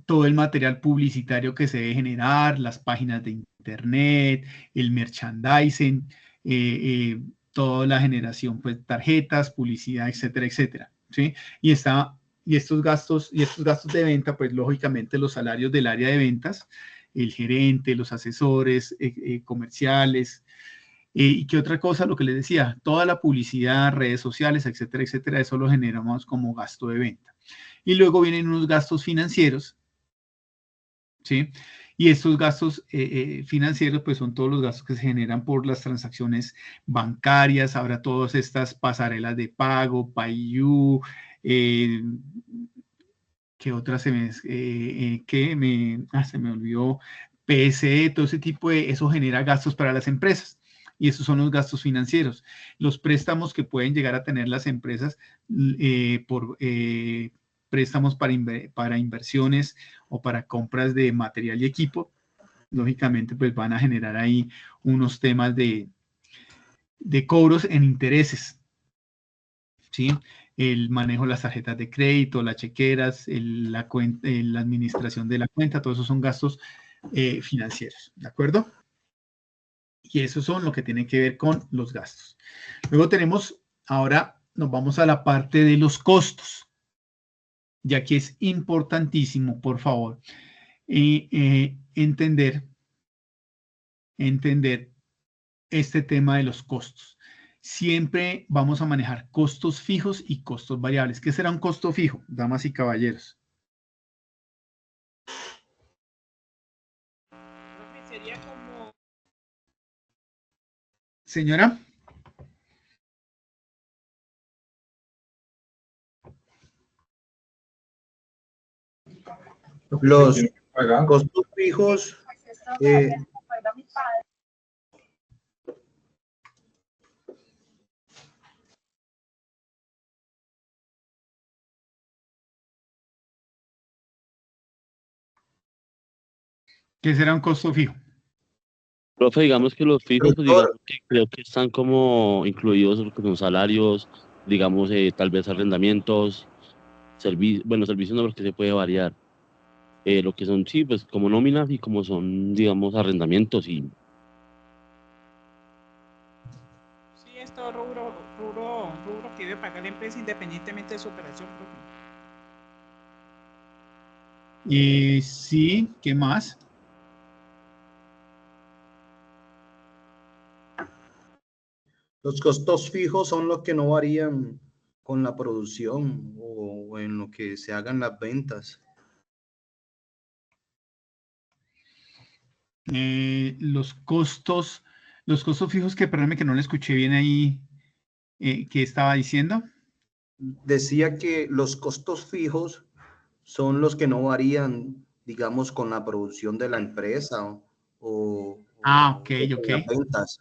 Todo el material publicitario que se debe generar, las páginas de internet, el merchandising, toda la generación, pues tarjetas, publicidad, etcétera, etcétera, ¿sí? Y estos gastos de venta, pues lógicamente los salarios del área de ventas, el gerente, los asesores comerciales. ¿Y qué otra cosa? Lo que les decía, toda la publicidad, redes sociales, etcétera, etcétera, eso lo generamos como gasto de venta. Y luego vienen unos gastos financieros, ¿sí? Y estos gastos financieros, pues son todos los gastos que se generan por las transacciones bancarias, habrá todas estas pasarelas de pago, PayU, ¿qué otra se me olvidó? PSE, todo ese tipo de, eso genera gastos para las empresas. Y esos son los gastos financieros. Los préstamos que pueden llegar a tener las empresas por préstamos para inversiones o para compras de material y equipo, lógicamente pues van a generar ahí unos temas de cobros en intereses, ¿sí? El manejo de las tarjetas de crédito, las chequeras, la administración de la cuenta, todos esos son gastos financieros, ¿de acuerdo? Y esos son lo que tiene que ver con los gastos. Luego tenemos, ahora nos vamos a la parte de los costos. Y aquí es importantísimo, por favor, entender este tema de los costos. Siempre vamos a manejar costos fijos y costos variables. ¿Qué será un costo fijo, damas y caballeros? Sería como... Señora. Los costos fijos ¿Qué será un costo fijo? Profe, digamos que los fijos, digamos que creo que están como incluidos lo que son salarios, digamos, tal vez arrendamientos, servicios no, porque se puede variar. Lo que son, sí, pues como nóminas y como son, digamos, arrendamientos y... Sí, esto rubro que debe pagar la empresa independientemente de su operación, profe. Sí, ¿qué más? Los costos fijos son los que no varían con la producción o en lo que se hagan las ventas. Los costos fijos, que perdóname que no le escuché bien ahí, ¿qué estaba diciendo? Decía que los costos fijos son los que no varían, digamos, con la producción de la empresa o ok. las ventas.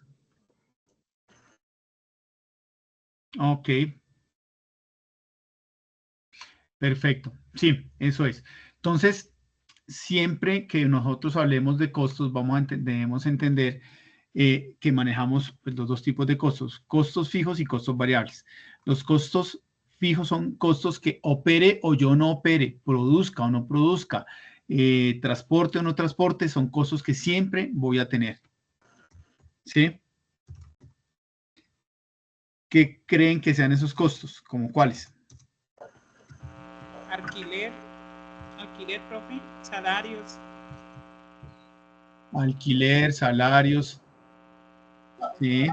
Ok. Perfecto. Sí, eso es. Entonces, siempre que nosotros hablemos de costos, debemos entender que manejamos pues, los dos tipos de costos fijos y costos variables. Los costos fijos son costos que opere o yo no opere, produzca o no produzca, transporte o no transporte, son costos que siempre voy a tener. ¿Sí? ¿Qué creen que sean esos costos? ¿Cómo cuáles? Alquiler, profe, salarios. Alquiler, salarios. Sí.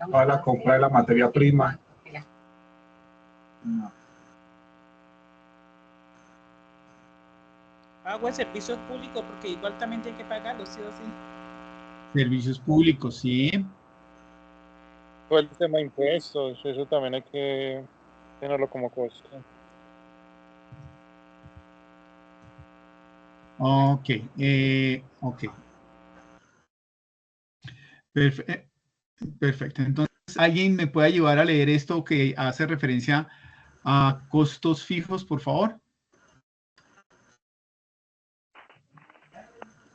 Para la compra de la materia prima. Pago de servicios públicos porque igual también tiene que pagarlo, sí o sí. Servicios públicos, sí. Todo el tema de impuestos, eso también hay que tenerlo como costo. Ok, ok. Perfecto. Entonces, ¿alguien me puede ayudar a leer esto que hace referencia a costos fijos, por favor?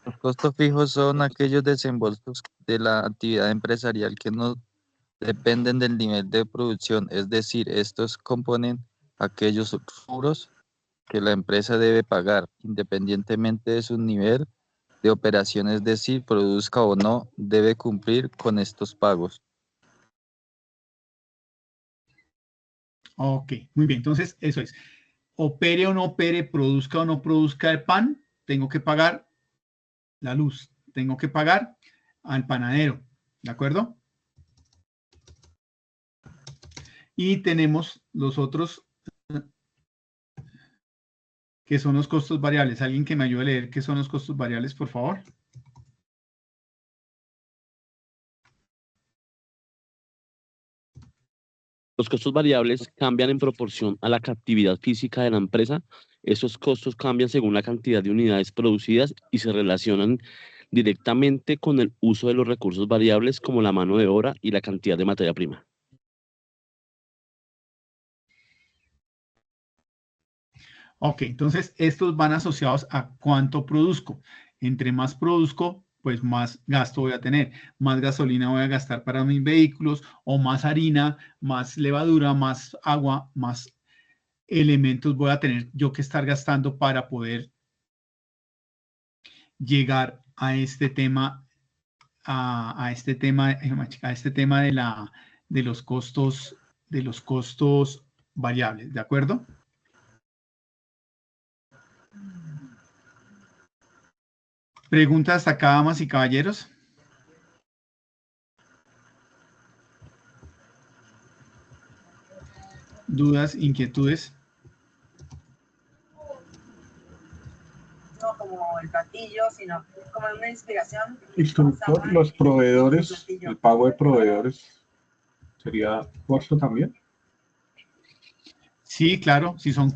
Los costos fijos son aquellos desembolsos de la actividad empresarial que no dependen del nivel de producción, es decir, estos componen aquellos rubros que la empresa debe pagar, independientemente de su nivel de operación, es decir, produzca o no, debe cumplir con estos pagos. Ok, muy bien. Entonces, eso es. opere o no opere, produzca o no produzca el pan, tengo que pagar la luz, tengo que pagar al panadero, ¿de acuerdo? Y tenemos los otros, que son los costos variables. ¿Alguien que me ayude a leer qué son los costos variables, por favor? Los costos variables cambian en proporción a la actividad física de la empresa. Esos costos cambian según la cantidad de unidades producidas y se relacionan directamente con el uso de los recursos variables como la mano de obra y la cantidad de materia prima. Ok, entonces estos van asociados a cuánto produzco. Entre más produzco, pues más gasto voy a tener. Más gasolina voy a gastar para mis vehículos, o más harina, más levadura, más agua, más elementos voy a tener yo que estar gastando para poder llegar a este tema, a este tema de los costos variables, ¿de acuerdo? ¿Preguntas hasta acá, damas y caballeros? ¿Dudas, inquietudes? No como el platillo, sino como una inspiración. Instructor, los proveedores, el pago de proveedores, ¿sería costo también? Sí, claro, si son,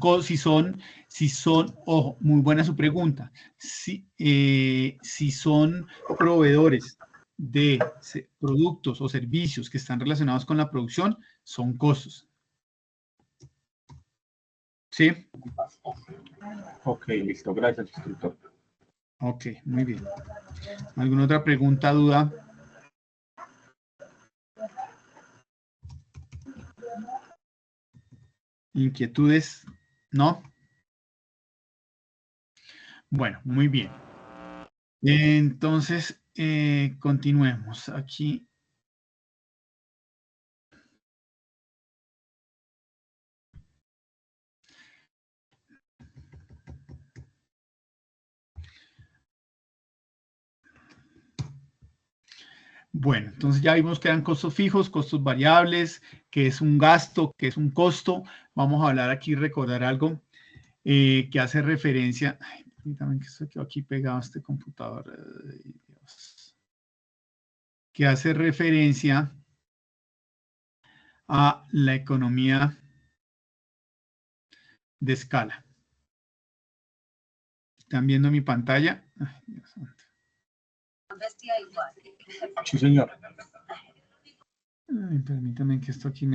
ojo, muy buena su pregunta. Si son proveedores de productos o servicios que están relacionados con la producción, son costos. ¿Sí? Ok, listo, gracias, instructor. Ok, muy bien. ¿Alguna otra pregunta, duda? ¿Inquietudes? ¿No? Bueno, muy bien. Entonces, continuemos aquí. Bueno, entonces ya vimos que eran costos fijos, costos variables, que es un gasto, que es un costo. Vamos a hablar aquí, recordar algo que hace referencia. Ay, permítame que esto quedó aquí pegado a este computador. Ay, Dios. Que hace referencia a la economía de escala. ¿Están viendo mi pantalla? Ay, Dios santo. Sí, señor. Ay, permítame que esto aquí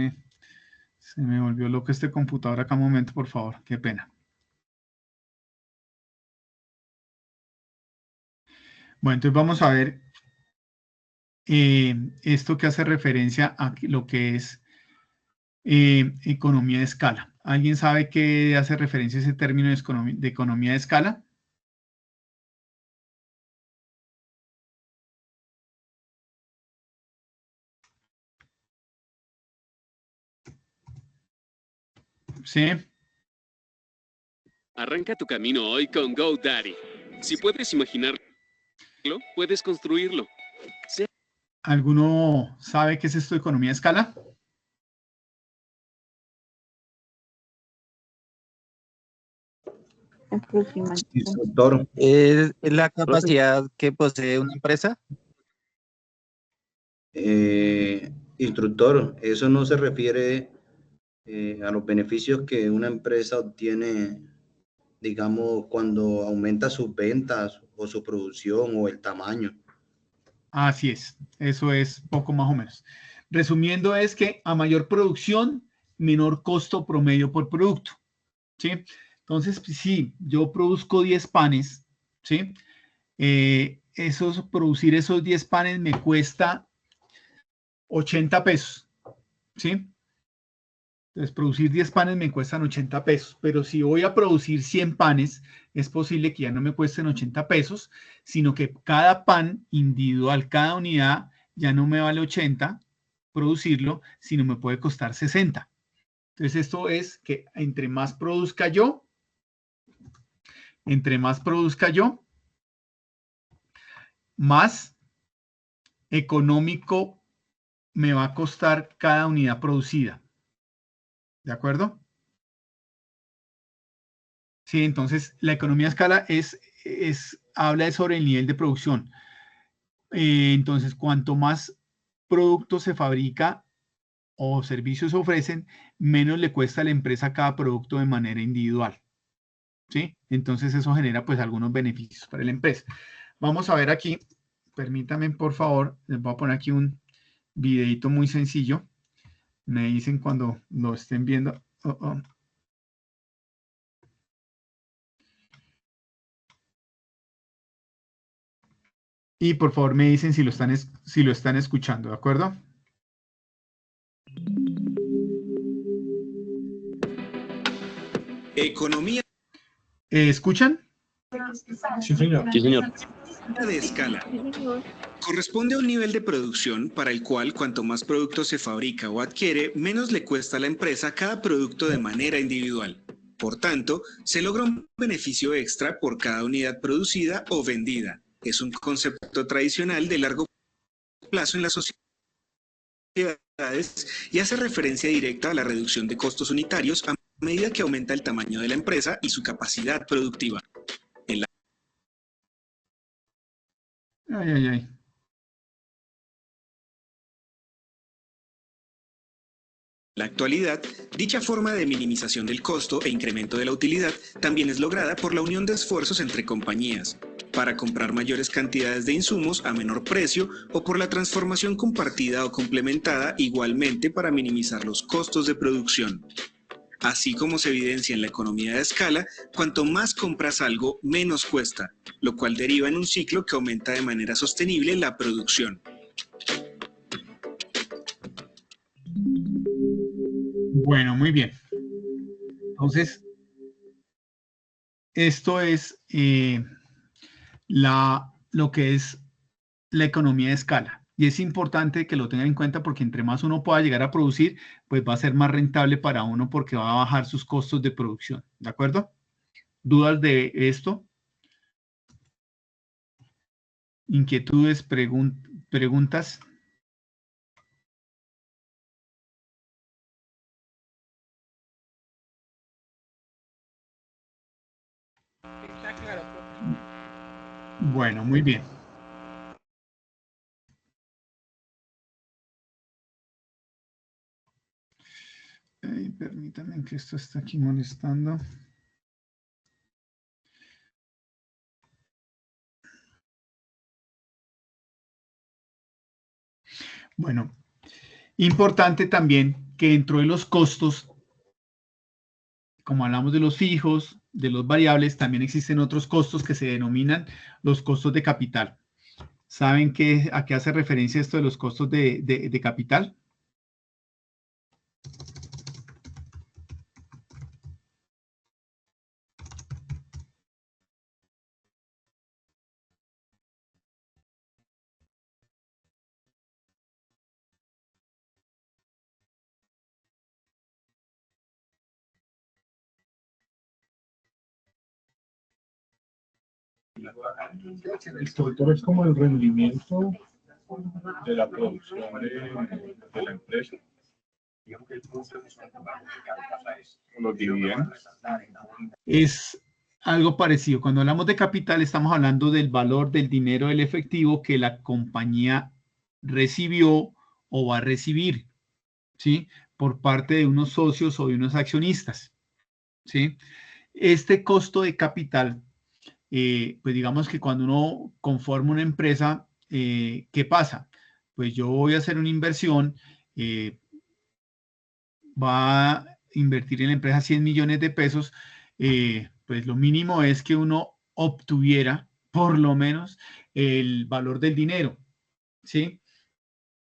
se me volvió loco este computador acá un momento, por favor. Qué pena. Bueno, entonces vamos a ver esto que hace referencia a lo que es economía de escala. ¿Alguien sabe qué hace referencia a ese término de economía de escala? Sí. Arranca tu camino hoy con GoDaddy. Si puedes imaginarlo, puedes construirlo. ¿Alguno sabe qué es esto de economía de escala? Instructor, ¿es la capacidad que posee una empresa? Instructor, eso no se refiere a los beneficios que una empresa obtiene, digamos, cuando aumenta sus ventas o su producción o el tamaño. Así es, eso es poco más o menos. Resumiendo es que a mayor producción, menor costo promedio por producto, ¿sí? Entonces, si yo produzco 10 panes, ¿sí? Producir esos 10 panes me cuesta 80 pesos, ¿sí? Entonces, producir 10 panes me cuestan 80 pesos, pero si voy a producir 100 panes, es posible que ya no me cuesten 80 pesos, sino que cada pan individual, cada unidad, ya no me vale 80 producirlo, sino me puede costar 60. Entonces, esto es que entre más produzca yo, más económico me va a costar cada unidad producida. ¿De acuerdo? Sí, entonces la economía de escala habla sobre el nivel de producción. Entonces, cuanto más producto se fabrica o servicios se ofrecen, menos le cuesta a la empresa cada producto de manera individual. ¿Sí? Entonces, eso genera pues algunos beneficios para la empresa. Vamos a ver aquí, permítanme por favor, les voy a poner aquí un videito muy sencillo. Me dicen cuando lo estén viendo. Y por favor me dicen si lo están escuchando, ¿de acuerdo? Economía. ¿Escuchan? Sí, señor. Sí, señor. De escala. Corresponde a un nivel de producción para el cual cuanto más producto se fabrica o adquiere, menos le cuesta a la empresa cada producto de manera individual. Por tanto, se logra un beneficio extra por cada unidad producida o vendida. Es un concepto tradicional de largo plazo en las sociedades y hace referencia directa a la reducción de costos unitarios a medida que aumenta el tamaño de la empresa y su capacidad productiva. Ay. En la actualidad, dicha forma de minimización del costo e incremento de la utilidad también es lograda por la unión de esfuerzos entre compañías, para comprar mayores cantidades de insumos a menor precio o por la transformación compartida o complementada igualmente para minimizar los costos de producción. Así como se evidencia en la economía de escala, cuanto más compras algo, menos cuesta, lo cual deriva en un ciclo que aumenta de manera sostenible la producción. Bueno, muy bien. Entonces, esto es lo que es la economía de escala. Y es importante que lo tengan en cuenta porque entre más uno pueda llegar a producir, pues va a ser más rentable para uno porque va a bajar sus costos de producción. ¿De acuerdo? ¿Dudas de esto? ¿Inquietudes, preguntas? Está claro, profe. Bueno, muy bien. Permítanme que esto está aquí molestando. Bueno, importante también que dentro de los costos, como hablamos de los fijos, de los variables, también existen otros costos que se denominan los costos de capital. ¿Saben a qué hace referencia esto de los costos de capital? El productor es como el rendimiento de la producción de la empresa. Los dividendos. Es algo parecido. Cuando hablamos de capital, estamos hablando del valor del dinero del efectivo que la compañía recibió o va a recibir, ¿sí? Por parte de unos socios o de unos accionistas, ¿sí? Este costo de capital, pues digamos que cuando uno conforma una empresa, ¿qué pasa? Pues yo voy a hacer una inversión, va a invertir en la empresa 100 millones de pesos, pues lo mínimo es que uno obtuviera por lo menos el valor del dinero, ¿sí?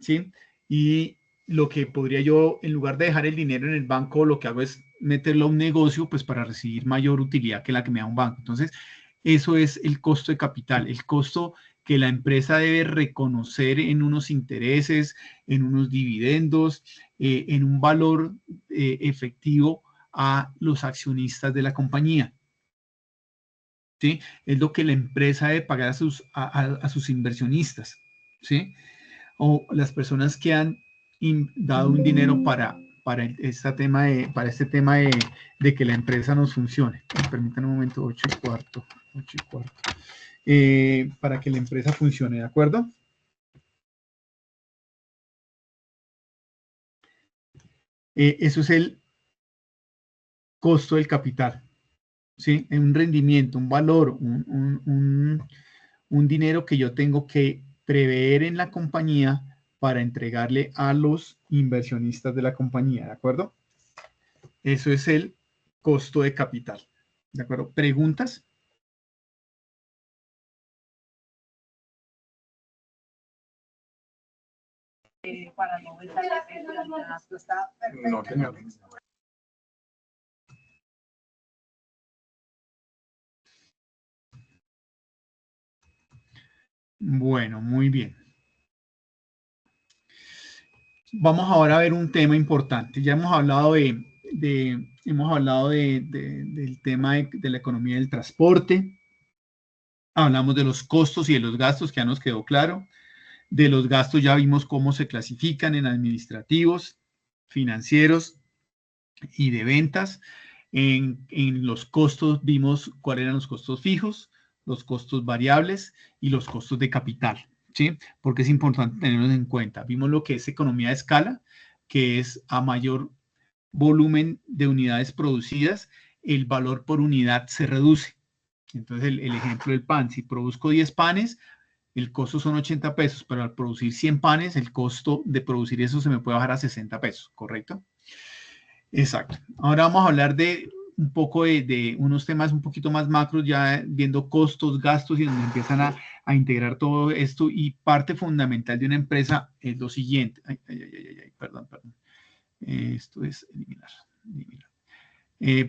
¿Sí? Y lo que podría yo, en lugar de dejar el dinero en el banco, lo que hago es meterlo a un negocio, pues para recibir mayor utilidad que la que me da un banco. Entonces, eso es el costo de capital, el costo que la empresa debe reconocer en unos intereses, en unos dividendos, en un valor efectivo a los accionistas de la compañía. ¿Sí? Es lo que la empresa debe pagar a sus inversionistas, ¿sí? O las personas que han dado un dinero para este tema de que la empresa nos funcione. Permítanme un momento, 8:15. Para que la empresa funcione, ¿de acuerdo? Eso es el costo del capital, ¿sí? Un rendimiento, un valor, un dinero que yo tengo que prever en la compañía para entregarle a los inversionistas de la compañía, ¿de acuerdo? Eso es el costo de capital, ¿de acuerdo? ¿Preguntas? Para no estar está perfecto. No, señor. Bueno, muy bien. Vamos ahora a ver un tema importante. Ya hemos hablado del tema de la economía del transporte. Hablamos de los costos y de los gastos, que ya nos quedó claro. De los gastos ya vimos cómo se clasifican en administrativos, financieros y de ventas. En los costos vimos cuáles eran los costos fijos, los costos variables y los costos de capital, ¿sí? Porque es importante tenerlos en cuenta. Vimos lo que es economía de escala, que es a mayor volumen de unidades producidas, el valor por unidad se reduce. Entonces, el ejemplo del pan, si produzco 10 panes, el costo son 80 pesos, pero al producir 100 panes, el costo de producir eso se me puede bajar a 60 pesos, ¿correcto? Exacto. Ahora vamos a hablar de un poco de unos temas un poquito más macros, ya viendo costos, gastos y donde empiezan a integrar todo esto. Y parte fundamental de una empresa es lo siguiente. Perdón. Esto es eliminar.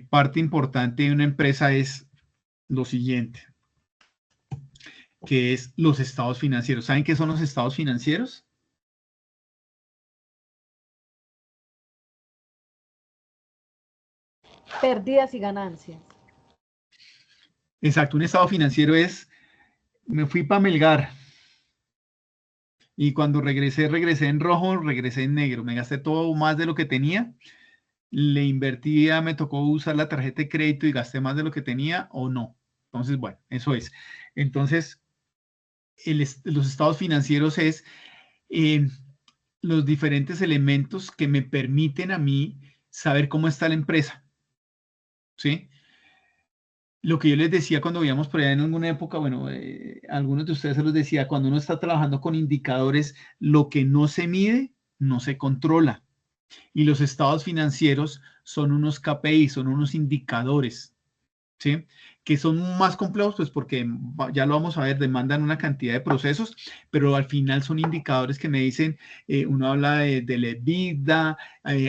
Parte importante de una empresa es lo siguiente, que es los estados financieros. ¿Saben qué son los estados financieros? Pérdidas y ganancias. Exacto, un estado financiero es, me fui para Melgar y cuando regresé en rojo, regresé en negro, me gasté todo más de lo que tenía, le invertía, me tocó usar la tarjeta de crédito y gasté más de lo que tenía o no. Entonces, bueno, eso es. Entonces, los estados financieros es los diferentes elementos que me permiten a mí saber cómo está la empresa. ¿Sí? Lo que yo les decía cuando veíamos por allá en alguna época, bueno, algunos de ustedes se los decía, cuando uno está trabajando con indicadores, lo que no se mide, no se controla. Y los estados financieros son unos KPI, son unos indicadores, ¿sí? Que son más complejos, pues porque ya lo vamos a ver, demandan una cantidad de procesos, pero al final son indicadores que me dicen, uno habla del EBITDA,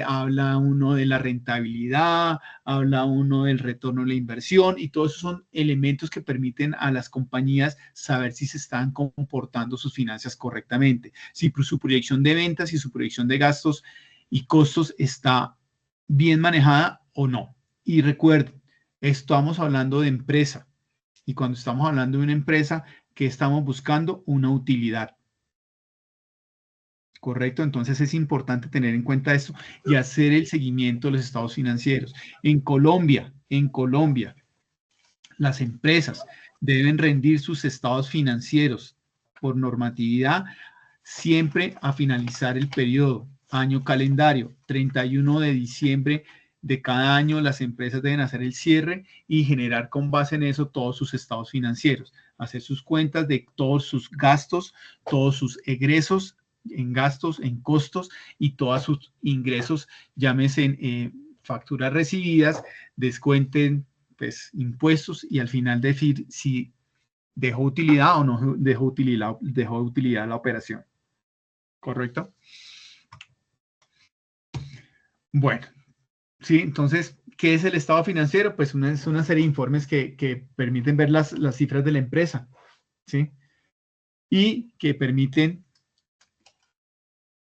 habla uno de la rentabilidad, habla uno del retorno de la inversión, y todos esos son elementos que permiten a las compañías saber si se están comportando sus finanzas correctamente, si su proyección de ventas y su proyección de gastos y costos está bien manejada o no. Y recuerden, estamos hablando de empresa, y cuando estamos hablando de una empresa, ¿qué estamos buscando? Una utilidad. ¿Correcto? Entonces es importante tener en cuenta esto y hacer el seguimiento de los estados financieros. En Colombia, las empresas deben rendir sus estados financieros por normatividad siempre a finalizar el periodo, año calendario, 31 de diciembre de cada año. Las empresas deben hacer el cierre y generar con base en eso todos sus estados financieros, hacer sus cuentas de todos sus gastos, todos sus egresos en gastos, en costos y todos sus ingresos, llámese en facturas recibidas, descuenten pues impuestos y al final decir si dejó utilidad o no dejó utilidad la operación. ¿Correcto? Bueno. Sí, entonces, ¿qué es el estado financiero? Pues es una serie de informes que permiten ver las cifras de la empresa, ¿sí? Y que permiten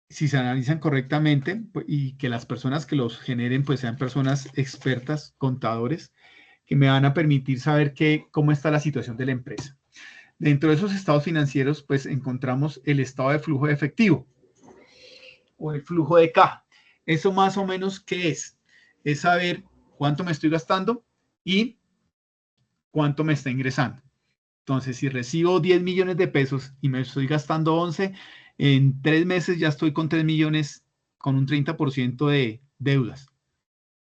si se analizan correctamente y que las personas que los generen pues sean personas expertas, contadores, que me van a permitir saber cómo está la situación de la empresa. Dentro de esos estados financieros pues encontramos el estado de flujo de efectivo o el flujo de caja. Eso más o menos, ¿qué es? Es saber cuánto me estoy gastando y cuánto me está ingresando. Entonces, si recibo 10 millones de pesos y me estoy gastando 11, en 3 meses ya estoy con 3 millones, con un 30% de deudas,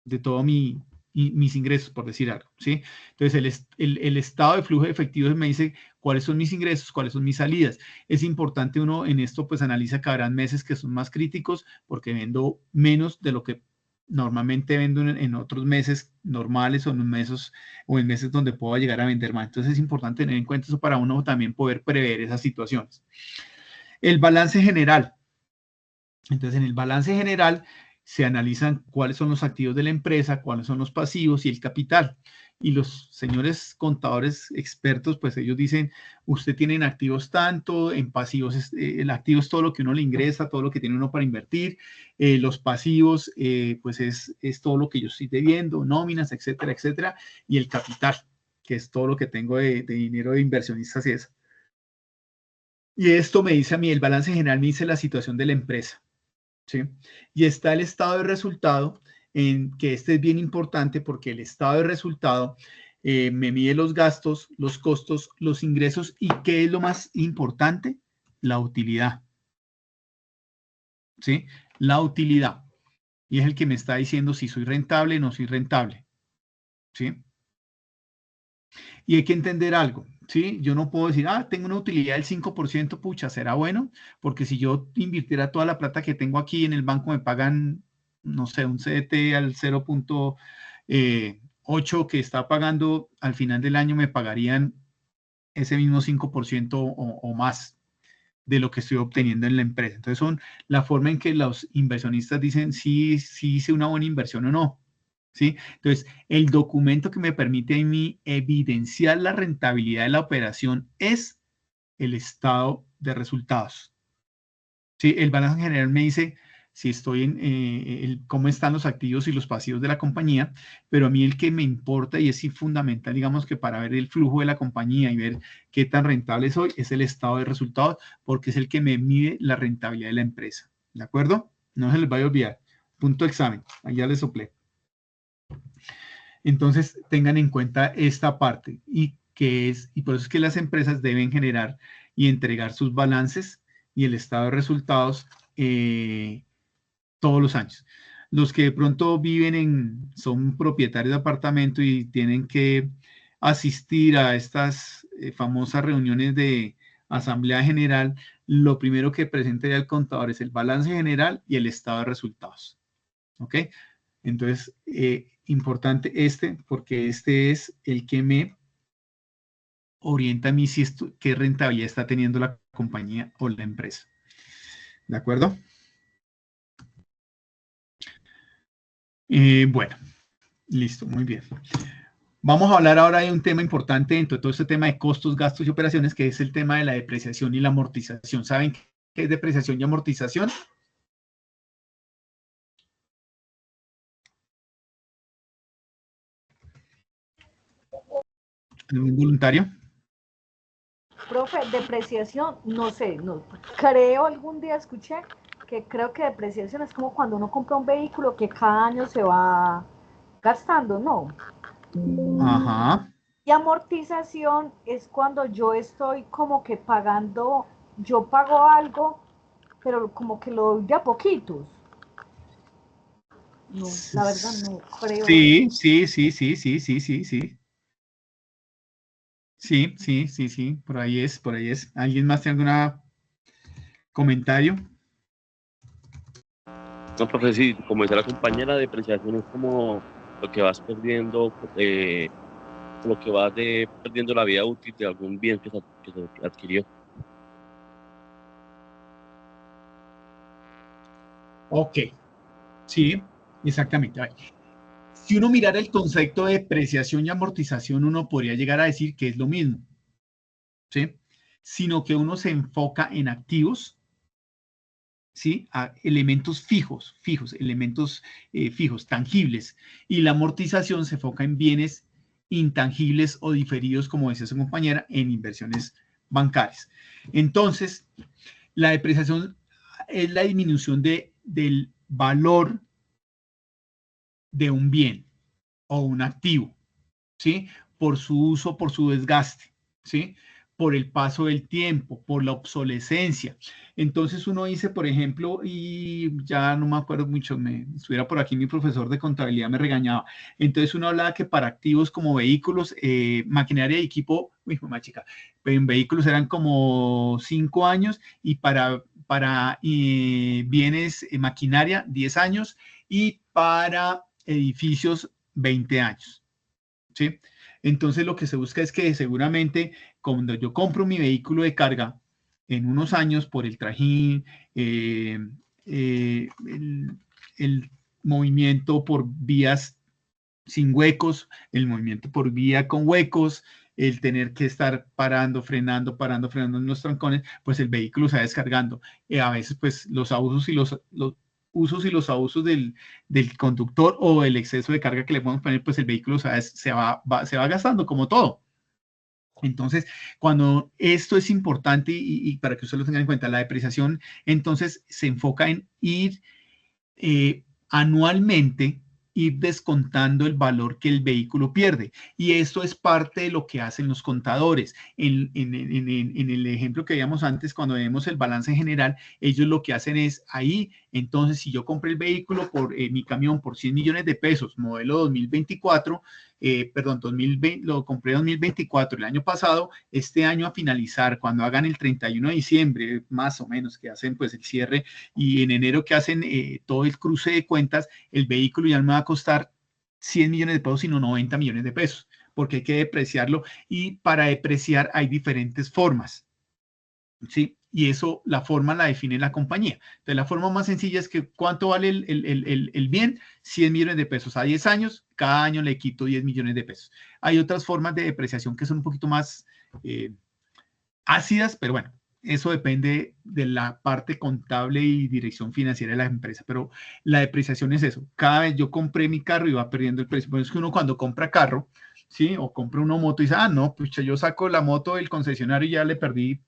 de todos mis ingresos, por decir algo, ¿sí? Entonces, el estado de flujo de efectivo me dice cuáles son mis ingresos, cuáles son mis salidas. Es importante uno en esto, pues, analiza que habrán meses que son más críticos porque vendo menos de lo que normalmente vendo en otros meses normales o en meses donde puedo llegar a vender más. Entonces, es importante tener en cuenta eso para uno también poder prever esas situaciones. El balance general. Entonces, en el balance general se analizan cuáles son los activos de la empresa, cuáles son los pasivos y el capital. Y los señores contadores expertos, pues ellos dicen, usted tiene en activos tanto, en pasivos, el activo es todo lo que uno le ingresa, todo lo que tiene uno para invertir, los pasivos, pues es todo lo que yo estoy debiendo, nóminas, etcétera, etcétera, y el capital, que es todo lo que tengo de dinero de inversionistas y eso. Y esto me dice a mí, el balance general me dice la situación de la empresa, ¿sí? Y está el estado de resultado, en que este es bien importante porque el estado de resultado me mide los gastos, los costos, los ingresos y ¿qué es lo más importante? La utilidad, ¿sí? La utilidad. Y es el que me está diciendo si soy rentable o no soy rentable, ¿sí? Y hay que entender algo, ¿sí? Yo no puedo decir, tengo una utilidad del 5%, pucha, ¿será bueno? Porque si yo invirtiera toda la plata que tengo aquí en el banco, me pagan, no sé, un CDT al 0.8 que está pagando, al final del año me pagarían ese mismo 5% o más de lo que estoy obteniendo en la empresa. Entonces, son la forma en que los inversionistas dicen si hice una buena inversión o no. ¿Sí? Entonces, el documento que me permite a mí evidenciar la rentabilidad de la operación es el estado de resultados. ¿Sí? El balance general me dice si estoy cómo están los activos y los pasivos de la compañía, pero a mí el que me importa y es fundamental, digamos que para ver el flujo de la compañía y ver qué tan rentable soy, es el estado de resultados, porque es el que me mide la rentabilidad de la empresa. ¿De acuerdo? No se les vaya a olvidar. Punto examen. Allá les soplé. Entonces, tengan en cuenta esta parte y por eso es que las empresas deben generar y entregar sus balances y el estado de resultados todos los años. Los que de pronto son propietarios de apartamento y tienen que asistir a estas famosas reuniones de asamblea general, lo primero que presenta el contador es el balance general y el estado de resultados. ¿Ok? Entonces, importante porque este es el que me orienta a mí si qué rentabilidad está teniendo la compañía o la empresa. ¿De acuerdo? Bueno, listo, muy bien. Vamos a hablar ahora de un tema importante dentro de todo este tema de costos, gastos y operaciones, que es el tema de la depreciación y la amortización. ¿Saben qué es depreciación y amortización? ¿Algún voluntario? Profe, depreciación, no sé, no, creo algún día escuché que creo que depreciación es como cuando uno compra un vehículo que cada año se va gastando, ¿no? Ajá. Y amortización es cuando yo estoy como que pagando, yo pago algo, pero como que lo doy de a poquitos. No, la verdad no creo. Sí. Sí, por ahí es. ¿Alguien más tiene algún comentario? No, profe, sí, como decía la compañera, depreciación es como lo que vas perdiendo, lo que vas perdiendo la vida útil de algún bien que se adquirió. Ok, sí, exactamente. Si uno mirara el concepto de depreciación y amortización, uno podría llegar a decir que es lo mismo, ¿sí? Sino que uno se enfoca en activos, ¿sí? A elementos fijos, elementos fijos, tangibles. Y la amortización se enfoca en bienes intangibles o diferidos, como decía su compañera, en inversiones bancarias. Entonces, la depreciación es la disminución del valor de un bien o un activo, ¿sí? Por su uso, por su desgaste, ¿sí? Por el paso del tiempo, por la obsolescencia. Entonces uno dice, por ejemplo, y ya no me acuerdo mucho, estuviera por aquí mi profesor de contabilidad me regañaba. Entonces uno hablaba que para activos como vehículos, maquinaria y equipo, más chica, en vehículos eran como 5 años y para bienes, maquinaria, 10 años y para edificios, 20 años, ¿sí? Entonces lo que se busca es que seguramente cuando yo compro mi vehículo de carga en unos años por el trajín, el movimiento por vías sin huecos, el movimiento por vía con huecos, el tener que estar parando, frenando en los trancones, pues el vehículo se va descargando. A veces pues los abusos y los usos y los abusos del conductor o el exceso de carga que le podemos poner, pues el vehículo se va gastando como todo. Entonces, cuando esto es importante y para que ustedes lo tengan en cuenta, la depreciación entonces se enfoca en ir anualmente, ir descontando el valor que el vehículo pierde. Y esto es parte de lo que hacen los contadores. En el ejemplo que veíamos antes, cuando vemos el balance general, ellos lo que hacen es ahí, entonces, si yo compré el vehículo por mi camión por 100 millones de pesos, modelo 2024, 2020, lo compré en 2024, el año pasado, este año a finalizar, cuando hagan el 31 de diciembre, más o menos, que hacen pues el cierre, y en enero que hacen todo el cruce de cuentas, el vehículo ya no me va a costar 100 millones de pesos, sino 90 millones de pesos, porque hay que depreciarlo, y para depreciar hay diferentes formas, ¿sí? Y eso, la forma la define la compañía. Entonces, la forma más sencilla es que ¿cuánto vale el bien? 100 millones de pesos a 10 años, cada año le quito 10 millones de pesos. Hay otras formas de depreciación que son un poquito más ácidas, pero bueno, eso depende de la parte contable y dirección financiera de la empresa, pero la depreciación es eso. Cada vez yo compré mi carro y va perdiendo el precio. Por eso es que uno cuando compra carro, ¿sí? O compra una moto y dice, ah, no, pues yo saco la moto del concesionario y ya le perdí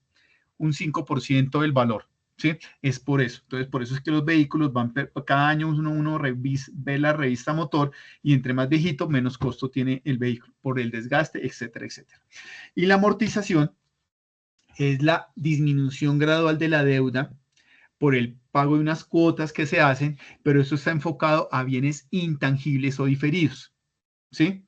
un 5% del valor, ¿sí? Es por eso. Entonces, por eso es que los vehículos van, cada año uno ve la revista motor y entre más viejito, menos costo tiene el vehículo por el desgaste, etcétera, etcétera. Y la amortización es la disminución gradual de la deuda por el pago de unas cuotas que se hacen, pero eso está enfocado a bienes intangibles o diferidos, ¿sí?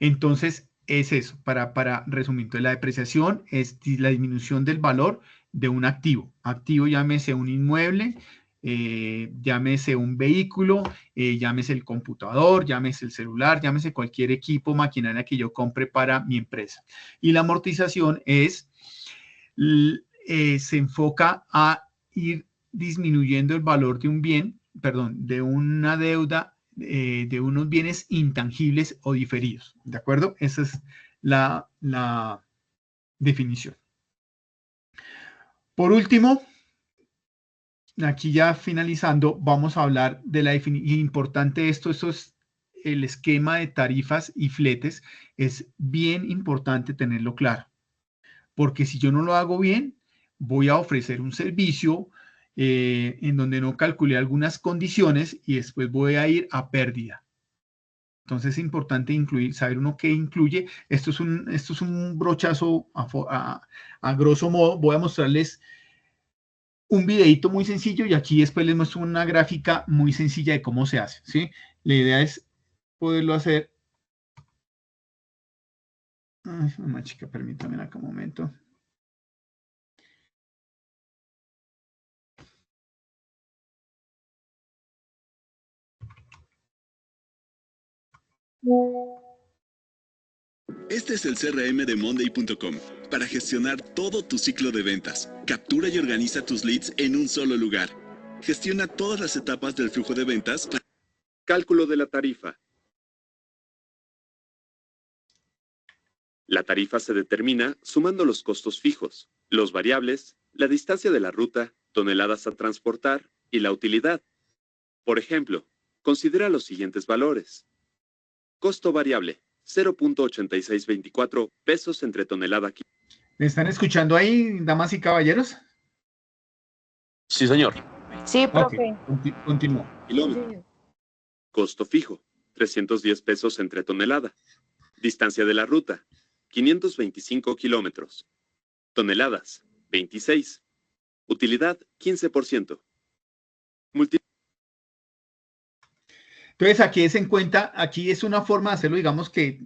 Entonces, es eso, para resumir. Entonces, la depreciación es la disminución del valor de un activo. Activo, llámese un inmueble, llámese un vehículo, llámese el computador, llámese el celular, llámese cualquier equipo, maquinaria que yo compre para mi empresa. Y la amortización es, se enfoca a ir disminuyendo el valor de un bien, perdón, de una deuda, de unos bienes intangibles o diferidos, ¿de acuerdo? Esa es la definición. Por último, aquí ya finalizando, vamos a hablar de la definición. Importante esto es el esquema de tarifas y fletes. Es bien importante tenerlo claro, porque si yo no lo hago bien, voy a ofrecer un servicio en donde no calculé algunas condiciones y después voy a ir a pérdida. Entonces es importante saber uno qué incluye. Esto es un brochazo a grosso modo. Voy a mostrarles un videito muy sencillo y aquí después les muestro una gráfica muy sencilla de cómo se hace, ¿sí? La idea es poderlo hacer. Mamá chica, permítame acá un momento. Este es el CRM de Monday.com para gestionar todo tu ciclo de ventas. Captura y organiza tus leads en un solo lugar. Gestiona todas las etapas del flujo de ventas. Cálculo de la tarifa. La tarifa se determina sumando los costos fijos, Los variables, la distancia de la ruta, toneladas a transportar y la utilidad. Por ejemplo, considera los siguientes valores. Costo variable, 0.8624 pesos entre tonelada. ¿Me están escuchando ahí, damas y caballeros? Sí, señor. Sí, Ok, profe. continúo. Kilómetro. Costo fijo, 310 pesos entre tonelada. Distancia de la ruta, 525 kilómetros. Toneladas, 26. Utilidad, 15%. Entonces, aquí es en cuenta, aquí es una forma de hacerlo, digamos que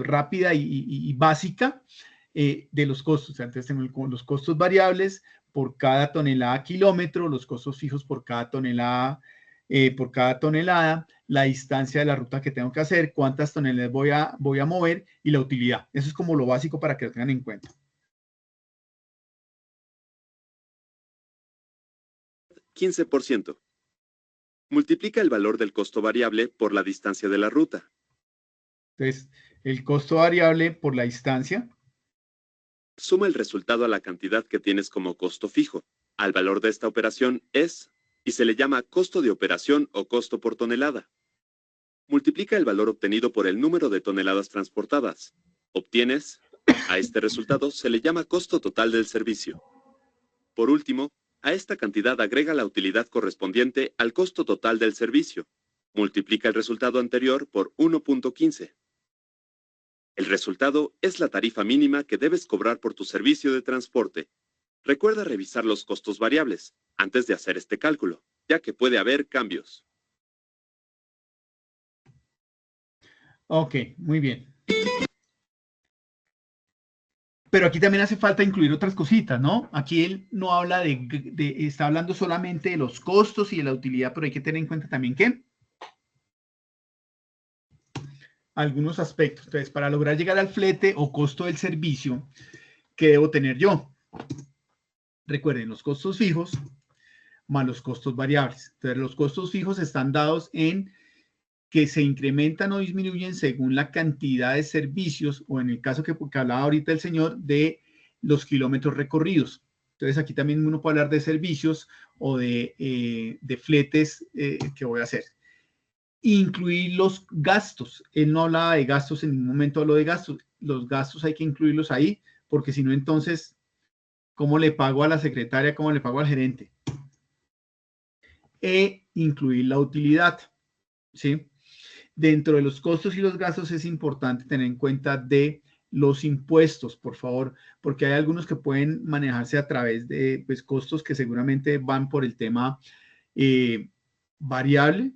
rápida y básica de los costos. O sea, entonces tengo los costos variables por cada tonelada kilómetro, los costos fijos por cada tonelada, la distancia de la ruta que tengo que hacer, cuántas toneladas voy a mover y la utilidad. Eso es como lo básico para que lo tengan en cuenta. $15%. Multiplica el valor del costo variable por la distancia de la ruta. Entonces, el costo variable por la distancia. Suma el resultado a la cantidad que tienes como costo fijo. Al valor de esta operación es, y se le llama costo de operación o costo por tonelada. Multiplica el valor obtenido por el número de toneladas transportadas. Obtienes, a este resultado se le llama costo total del servicio. Por último, a esta cantidad agrega la utilidad correspondiente al costo total del servicio. Multiplica el resultado anterior por 1.15. El resultado es la tarifa mínima que debes cobrar por tu servicio de transporte. Recuerda revisar los costos variables antes de hacer este cálculo, ya que puede haber cambios. Ok, muy bien. Pero aquí también hace falta incluir otras cositas, ¿no? Aquí él no habla está hablando solamente de los costos y de la utilidad, pero hay que tener en cuenta también que algunos aspectos. Entonces, para lograr llegar al flete o costo del servicio, ¿qué debo tener yo? Recuerden, los costos fijos más los costos variables. Entonces, los costos fijos están dados en que se incrementan o disminuyen según la cantidad de servicios, o en el caso que hablaba ahorita el señor, de los kilómetros recorridos. Entonces, aquí también uno puede hablar de servicios o de fletes que voy a hacer. Incluir los gastos. Él no hablaba de gastos, en ningún momento habló de gastos. Los gastos hay que incluirlos ahí, porque si no, entonces, ¿cómo le pago a la secretaria? ¿Cómo le pago al gerente? E incluir la utilidad, ¿sí? Dentro de los costos y los gastos es importante tener en cuenta de los impuestos, por favor, porque hay algunos que pueden manejarse a través de costos que seguramente van por el tema variable,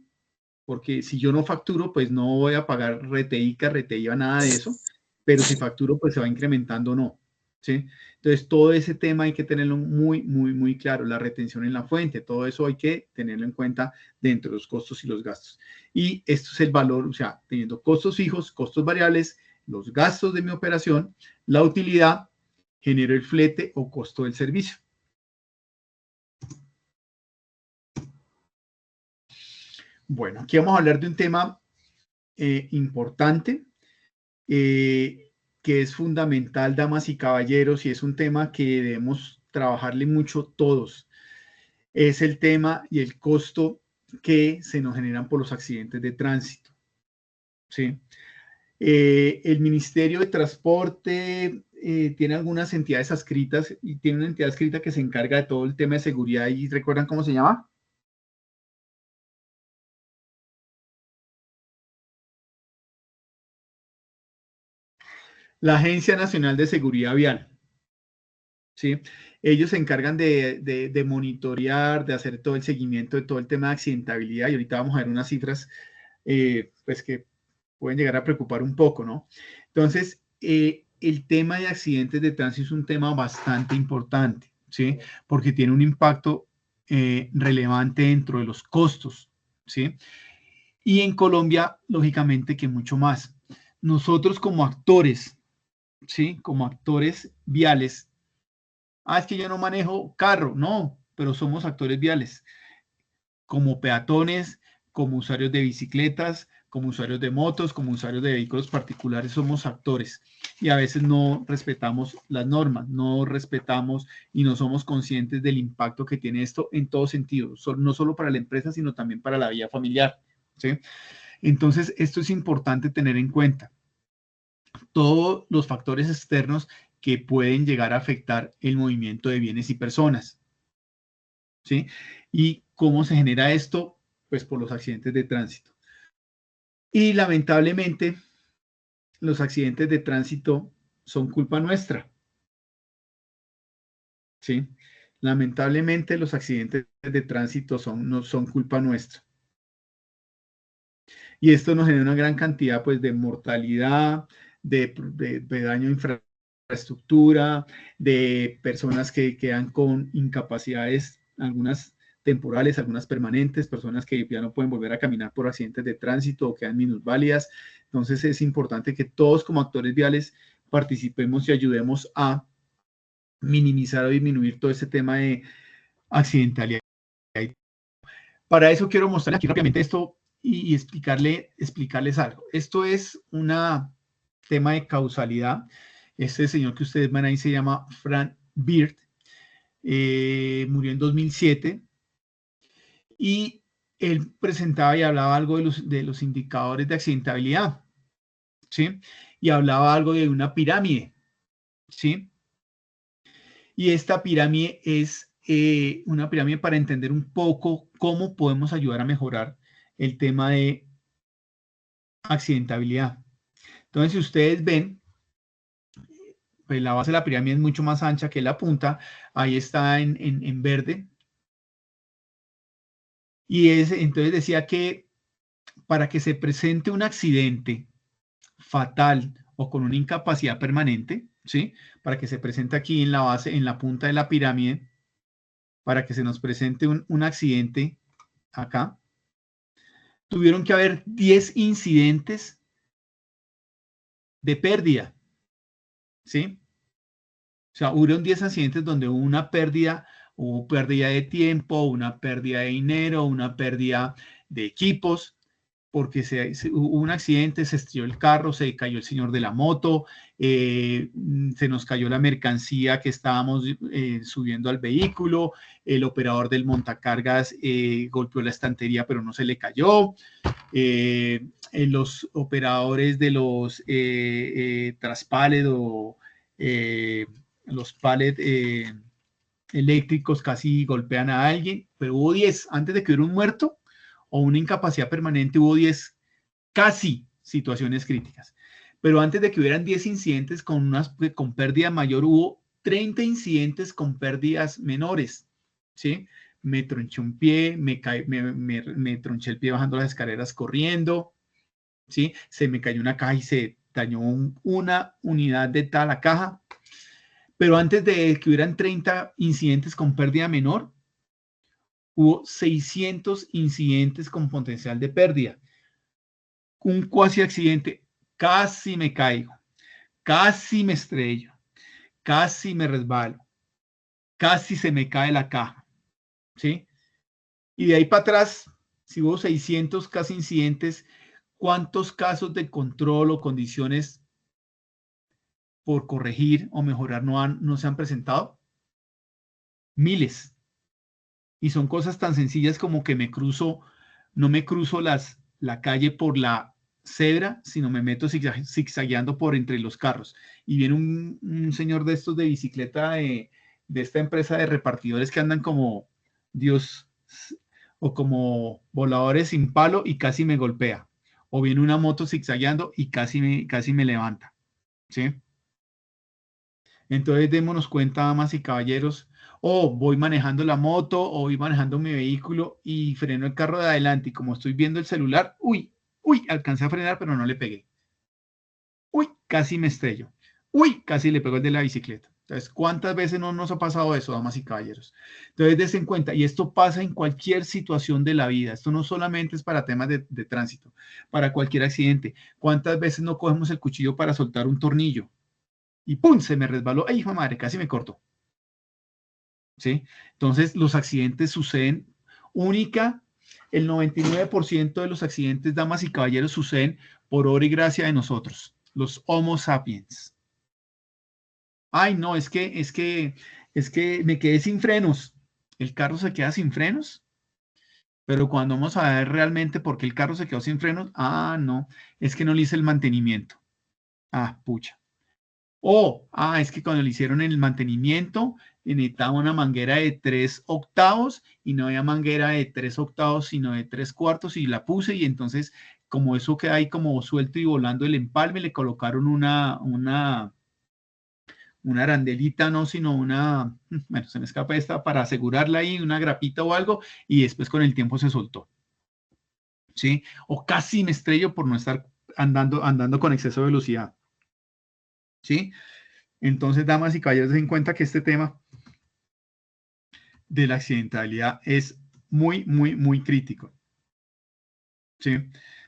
porque si yo no facturo, pues no voy a pagar RTICA, RTIVA, nada de eso, pero si facturo, pues se va incrementando o no, ¿sí? Entonces, todo ese tema hay que tenerlo muy, muy, muy claro, la retención en la fuente, todo eso hay que tenerlo en cuenta dentro de los costos y los gastos. Y esto es el valor, o sea, teniendo costos fijos, costos variables, los gastos de mi operación, la utilidad, genero el flete o costo del servicio. Bueno, aquí vamos a hablar de un tema importante, que es fundamental, damas y caballeros, y es un tema que debemos trabajarle mucho todos. Es el tema y el costo que se nos generan por los accidentes de tránsito. ¿Sí? El Ministerio de Transporte tiene algunas entidades adscritas y tiene una entidad adscrita que se encarga de todo el tema de seguridad. ¿Y recuerdan cómo se llama? La Agencia Nacional de Seguridad Vial. ¿Sí? Ellos se encargan de monitorear, de hacer todo el seguimiento de todo el tema de accidentabilidad, y ahorita vamos a ver unas cifras pues que pueden llegar a preocupar un poco, ¿no? Entonces, el tema de accidentes de tránsito es un tema bastante importante, ¿sí? Porque tiene un impacto relevante dentro de los costos, ¿sí? Y en Colombia, lógicamente, que mucho más. Nosotros como actores, ¿sí? Como actores viales, es que yo no manejo carro, no, pero somos actores viales, como peatones, como usuarios de bicicletas, como usuarios de motos, como usuarios de vehículos particulares, somos actores y a veces no respetamos las normas, no respetamos y no somos conscientes del impacto que tiene esto en todo sentido, no solo para la empresa, sino también para la vida familiar, ¿sí? Entonces, esto es importante tener en cuenta. Todos los factores externos que pueden llegar a afectar el movimiento de bienes y personas, ¿sí? ¿Y cómo se genera esto? Pues por los accidentes de tránsito. Y lamentablemente, los accidentes de tránsito son culpa nuestra, ¿sí? Lamentablemente, los accidentes de tránsito no son culpa nuestra. Y esto nos genera una gran cantidad, pues, de mortalidad, de daño a infraestructura, de personas que quedan con incapacidades, algunas temporales, algunas permanentes, personas que ya no pueden volver a caminar por accidentes de tránsito o quedan minusválidas. Entonces es importante que todos como actores viales participemos y ayudemos a minimizar o disminuir todo ese tema de accidentalidad. Para eso quiero mostrarles aquí rápidamente esto y explicarles algo. Esto es un tema de causalidad. Este señor que ustedes ven ahí se llama Frank Beard, murió en 2007 y él presentaba y hablaba algo de los indicadores de accidentabilidad, ¿sí? Y hablaba algo de una pirámide, ¿sí? Y esta pirámide es una pirámide para entender un poco cómo podemos ayudar a mejorar el tema de accidentabilidad. Entonces, si ustedes ven, pues la base de la pirámide es mucho más ancha que la punta, ahí está en verde. Y entonces decía que para que se presente un accidente fatal o con una incapacidad permanente, ¿sí? Para que se presente aquí en la base, en la punta de la pirámide, para que se nos presente un accidente acá, tuvieron que haber 10 incidentes de pérdida, ¿sí? O sea, hubo 10 accidentes donde hubo una pérdida, hubo pérdida de tiempo, una pérdida de dinero, una pérdida de equipos, porque hubo un accidente, se estrelló el carro, se cayó el señor de la moto, se nos cayó la mercancía que estábamos subiendo al vehículo, el operador del montacargas golpeó la estantería pero no se le cayó, los operadores de los traspallet o los pallet eléctricos casi golpean a alguien, pero hubo 10, antes de que hubiera un muerto o una incapacidad permanente, hubo 10 casi situaciones críticas. Pero antes de que hubieran 10 incidentes con pérdida mayor, hubo 30 incidentes con pérdidas menores, ¿sí? Me tronché un pie, me tronché el pie bajando las escaleras corriendo, ¿sí? Se me cayó una caja y se dañó una unidad de tal caja. Pero antes de que hubieran 30 incidentes con pérdida menor, hubo 600 incidentes con potencial de pérdida. Un cuasi accidente, casi me caigo, casi me estrello, casi me resbalo, casi se me cae la caja, ¿sí? Y de ahí para atrás, si hubo 600 casi incidentes, ¿cuántos casos de control o condiciones por corregir o mejorar no se han presentado? Miles. Y son cosas tan sencillas como que no me cruzo la calle por la cebra, sino me meto zigzagueando por entre los carros. Y viene un señor de estos de bicicleta de esta empresa de repartidores que andan como Dios o como voladores sin palo y casi me golpea. O viene una moto zigzagueando y casi me levanta, ¿sí? Entonces démonos cuenta, damas y caballeros, voy manejando la moto o voy manejando mi vehículo y freno el carro de adelante y como estoy viendo el celular, uy, alcancé a frenar pero no le pegué. Uy, casi me estrello. Uy, casi le pego el de la bicicleta. Entonces, ¿cuántas veces no nos ha pasado eso, damas y caballeros? Entonces, dense en cuenta, y esto pasa en cualquier situación de la vida. Esto no solamente es para temas de tránsito, para cualquier accidente. ¿Cuántas veces no cogemos el cuchillo para soltar un tornillo? Y ¡pum! Se me resbaló. ¡Ay, hijo de madre! Casi me cortó. ¿Sí? Entonces, los accidentes suceden única el 99% de los accidentes, damas y caballeros, suceden por obra y gracia de nosotros, los Homo sapiens. Ay, no, es que me quedé sin frenos. El carro se queda sin frenos. Pero cuando vamos a ver realmente por qué el carro se quedó sin frenos, no, es que no le hice el mantenimiento. Pucha. Es que cuando le hicieron el mantenimiento, necesitaba una manguera de 3 octavos y no había manguera de 3 octavos, sino de 3/4 y la puse y entonces, como eso queda ahí como suelto y volando el empalme, le colocaron una arandelita, no, sino bueno, se me escapa esta, para asegurarla ahí, una grapita o algo, y después con el tiempo se soltó. ¿Sí? O casi me estrello por no estar andando con exceso de velocidad. ¿Sí? Entonces, damas y caballeros, den cuenta que este tema de la accidentalidad es muy, muy, muy crítico. ¿Sí?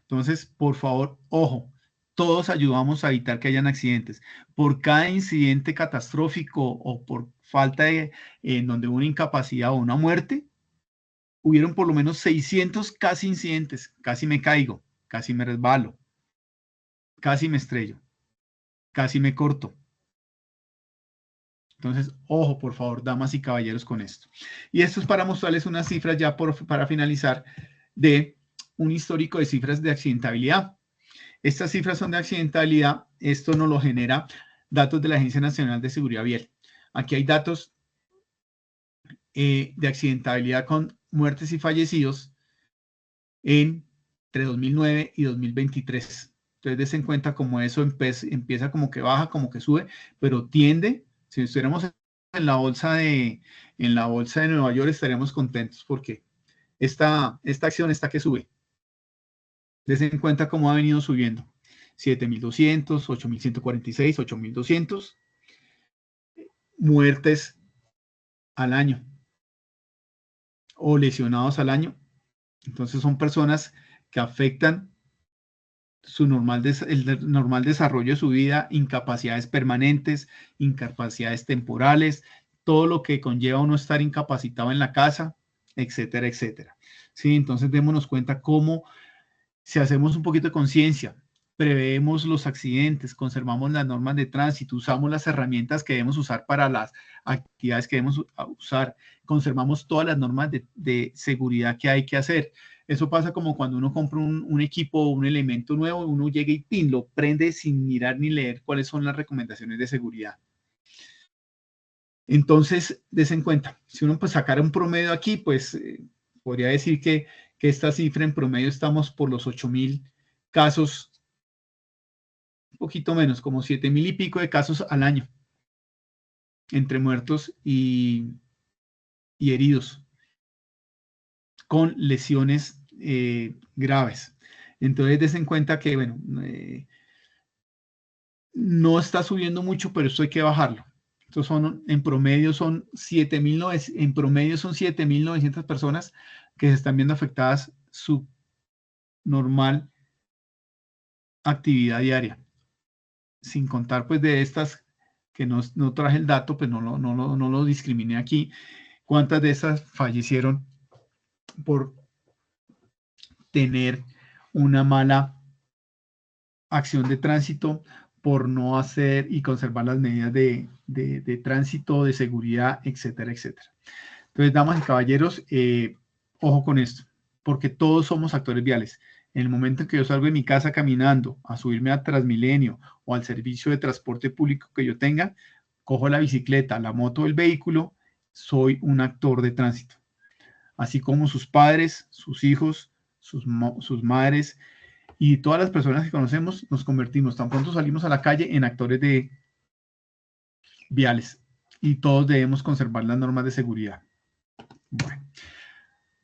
Entonces, por favor, ojo, todos ayudamos a evitar que hayan accidentes. Por cada incidente catastrófico o por falta de, en donde hubo una incapacidad o una muerte, hubieron por lo menos 600 casi incidentes. Casi me caigo, casi me resbalo, casi me estrello, casi me corto. Entonces, ojo, por favor, damas y caballeros, con esto. Y esto es para mostrarles unas cifras ya para finalizar de un histórico de cifras de accidentabilidad. Estas cifras son de accidentabilidad. Esto nos lo genera datos de la Agencia Nacional de Seguridad Vial. Aquí hay datos de accidentabilidad con muertes y fallecidos entre 2009 y 2023. Entonces, des en cuenta como eso empieza como que baja, como que sube, pero tiende. Si estuviéramos en la bolsa de Nueva York, estaríamos contentos porque esta acción está que sube. Des en cuenta cómo ha venido subiendo. 7.200, 8.146, 8.200 muertes al año o lesionados al año. Entonces son personas que afectan el normal desarrollo de su vida, incapacidades permanentes, incapacidades temporales, todo lo que conlleva uno estar incapacitado en la casa, etcétera, etcétera. ¿Sí? Entonces démonos cuenta cómo, si hacemos un poquito de conciencia, preveemos los accidentes, conservamos las normas de tránsito, usamos las herramientas que debemos usar para las actividades que debemos usar, conservamos todas las normas de seguridad que hay que hacer. Eso pasa como cuando uno compra un equipo o un elemento nuevo, uno llega y ¡pin!, lo prende sin mirar ni leer cuáles son las recomendaciones de seguridad. Entonces, des en cuenta, si uno pues sacara un promedio aquí, pues podría decir que esta cifra en promedio estamos por los 8.000 casos, un poquito menos, como 7.000 y pico de casos al año, entre muertos y heridos, con lesiones graves. Entonces, des en cuenta que, bueno, no está subiendo mucho, pero esto hay que bajarlo. Estos son, en promedio son 7.900 personas que se están viendo afectadas su normal actividad diaria. Sin contar, pues, de estas que no traje el dato, pues no lo discriminé aquí. ¿Cuántas de esas fallecieron por tener una mala acción de tránsito, por no hacer y conservar las medidas de tránsito, de seguridad, etcétera, etcétera? Entonces, damas y caballeros, ojo con esto, porque todos somos actores viales. En el momento en que yo salgo de mi casa caminando a subirme a Transmilenio o al servicio de transporte público que yo tenga, cojo la bicicleta, la moto, el vehículo, soy un actor de tránsito. Así como sus padres, sus hijos, sus madres y todas las personas que conocemos, nos convertimos, tan pronto salimos a la calle, en actores de viales. Y todos debemos conservar las normas de seguridad. Bueno.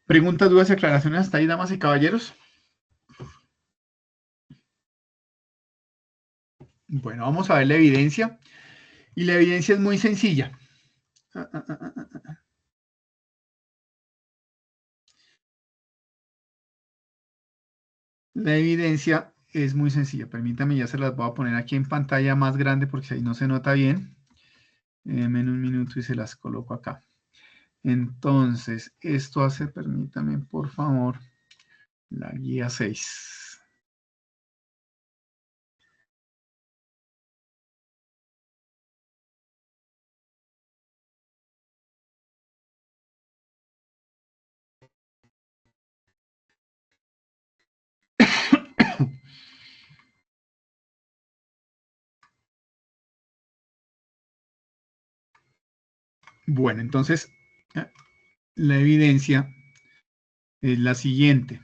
¿Preguntas, dudas y aclaraciones hasta ahí, damas y caballeros? Bueno, vamos a ver la evidencia. Y la evidencia es muy sencilla. La evidencia es muy sencilla. Permítame, ya se las voy a poner aquí en pantalla más grande porque ahí no se nota bien. En un minuto y se las coloco acá. Entonces, esto hace, permítame, por favor. La guía 6. Bueno, entonces, la evidencia es la siguiente.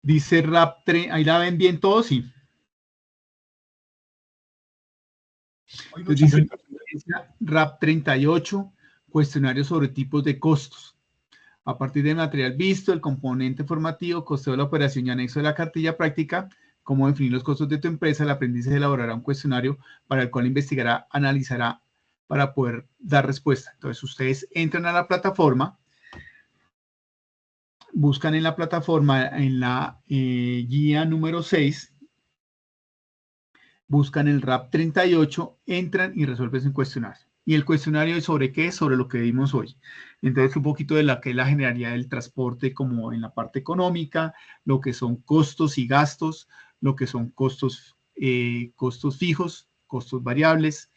Dice RAP, ahí la ven bien todos, sí. Entonces dice RAP 38, cuestionario sobre tipos de costos. A partir del material visto, el componente formativo, costo de la operación y anexo de la cartilla práctica, cómo definir los costos de tu empresa, el aprendiz elaborará un cuestionario para el cual investigará, analizará para poder dar respuesta. Entonces ustedes entran a la plataforma, buscan en la plataforma, en la guía número 6, buscan el RAP 38, entran y resuelven su cuestionario. ¿Y el cuestionario es sobre qué? Sobre lo que vimos hoy. Entonces, un poquito de la que es la generalidad del transporte como en la parte económica, lo que son costos y gastos, lo que son costos, costos fijos, costos variables,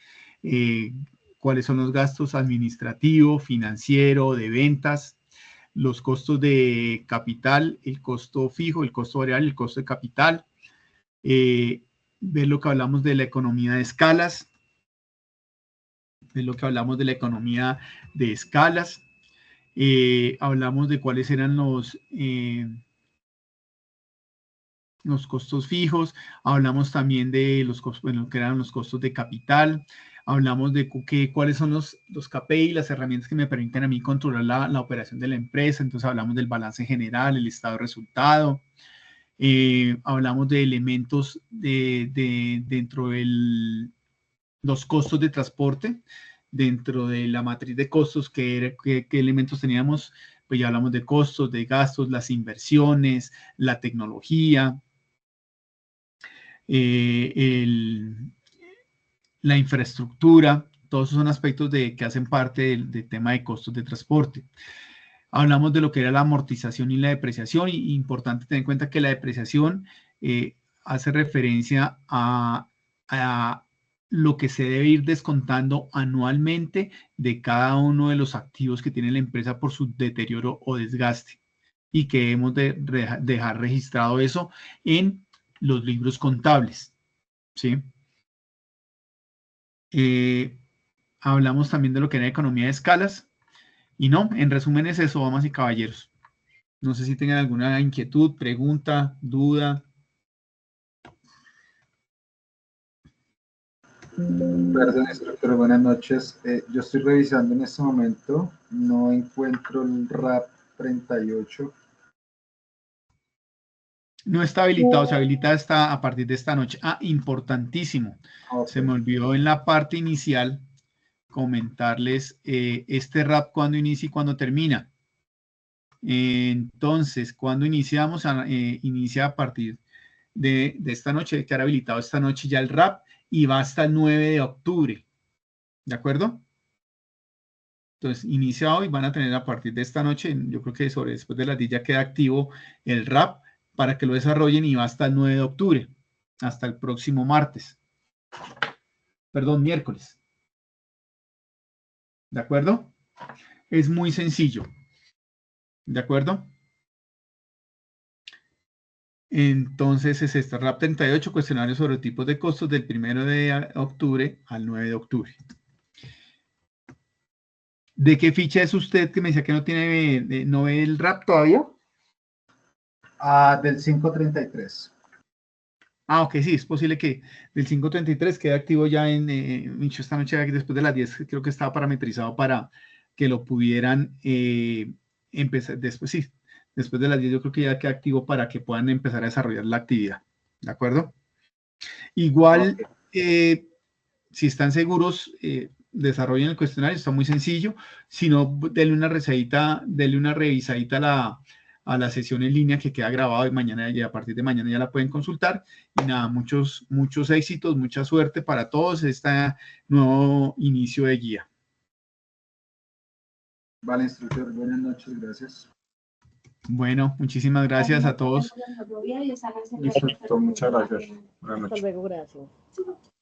cuáles son los gastos administrativo, financiero, de ventas, los costos de capital, el costo fijo, el costo variable, el costo de capital, ver lo que hablamos de la economía de escalas, ver lo que hablamos de la economía de escalas, hablamos de cuáles eran los costos fijos, hablamos también de los costos, bueno, que eran los costos de capital, hablamos de cuáles son los KPI, las herramientas que me permiten a mí controlar la operación de la empresa, entonces hablamos del balance general, el estado de resultado, hablamos de elementos dentro de los costos de transporte, dentro de la matriz de costos, qué elementos teníamos, pues ya hablamos de costos, de gastos, las inversiones, la tecnología, la infraestructura, todos esos son aspectos que hacen parte del tema de costos de transporte. Hablamos de lo que era la amortización y la depreciación, y importante tener en cuenta que la depreciación hace referencia a lo que se debe ir descontando anualmente de cada uno de los activos que tiene la empresa por su deterioro o desgaste, y que debemos de dejar registrado eso en los libros contables, ¿sí? Hablamos también de lo que era economía de escalas, y no, en resumen es eso, damas y caballeros. No sé si tengan alguna inquietud, pregunta, duda. Perdón, instructor, buenas noches. Yo estoy revisando en este momento, no encuentro el RAP 38. No está habilitado, se habilita hasta a partir de esta noche. Ah, importantísimo. Okay. Se me olvidó en la parte inicial comentarles este RAP cuándo inicia y cuándo termina. Entonces, cuando iniciamos, inicia a partir de esta noche, quedará habilitado esta noche ya el RAP y va hasta el 9 de octubre. ¿De acuerdo? Entonces, inicia hoy, van a tener a partir de esta noche, yo creo que después de las 10 ya queda activo el RAP para que lo desarrollen y va hasta el 9 de octubre, hasta el próximo martes. Perdón, miércoles. ¿De acuerdo? Es muy sencillo. ¿De acuerdo? Entonces es este RAP 38, cuestionario sobre tipos de costos del 1 de octubre al 9 de octubre. ¿De qué ficha es usted que me decía que no ve el RAP todavía? Del 533. Ah, ok, sí, es posible que del 533 quede activo ya esta noche, después de las 10, creo que estaba parametrizado para que lo pudieran empezar, después de las 10 yo creo que ya queda activo para que puedan empezar a desarrollar la actividad, ¿de acuerdo? Igual, okay. Si están seguros, desarrollen el cuestionario, está muy sencillo. Si no, denle una revisadita a la sesión en línea que queda grabado y mañana y a partir de mañana ya la pueden consultar. Y nada, muchos éxitos, mucha suerte para todos este nuevo inicio de guía. Vale, instructor, buenas noches, gracias. Bueno, muchísimas gracias a todos. Listo, muchas gracias. Buenas noches. Hasta luego, gracias.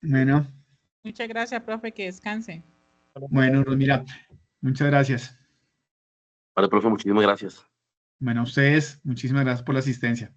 Bueno, Muchas gracias, profe, que descanse. bueno, mira, muchas gracias. Vale, profe, muchísimas gracias. Bueno, a ustedes, muchísimas gracias por la asistencia.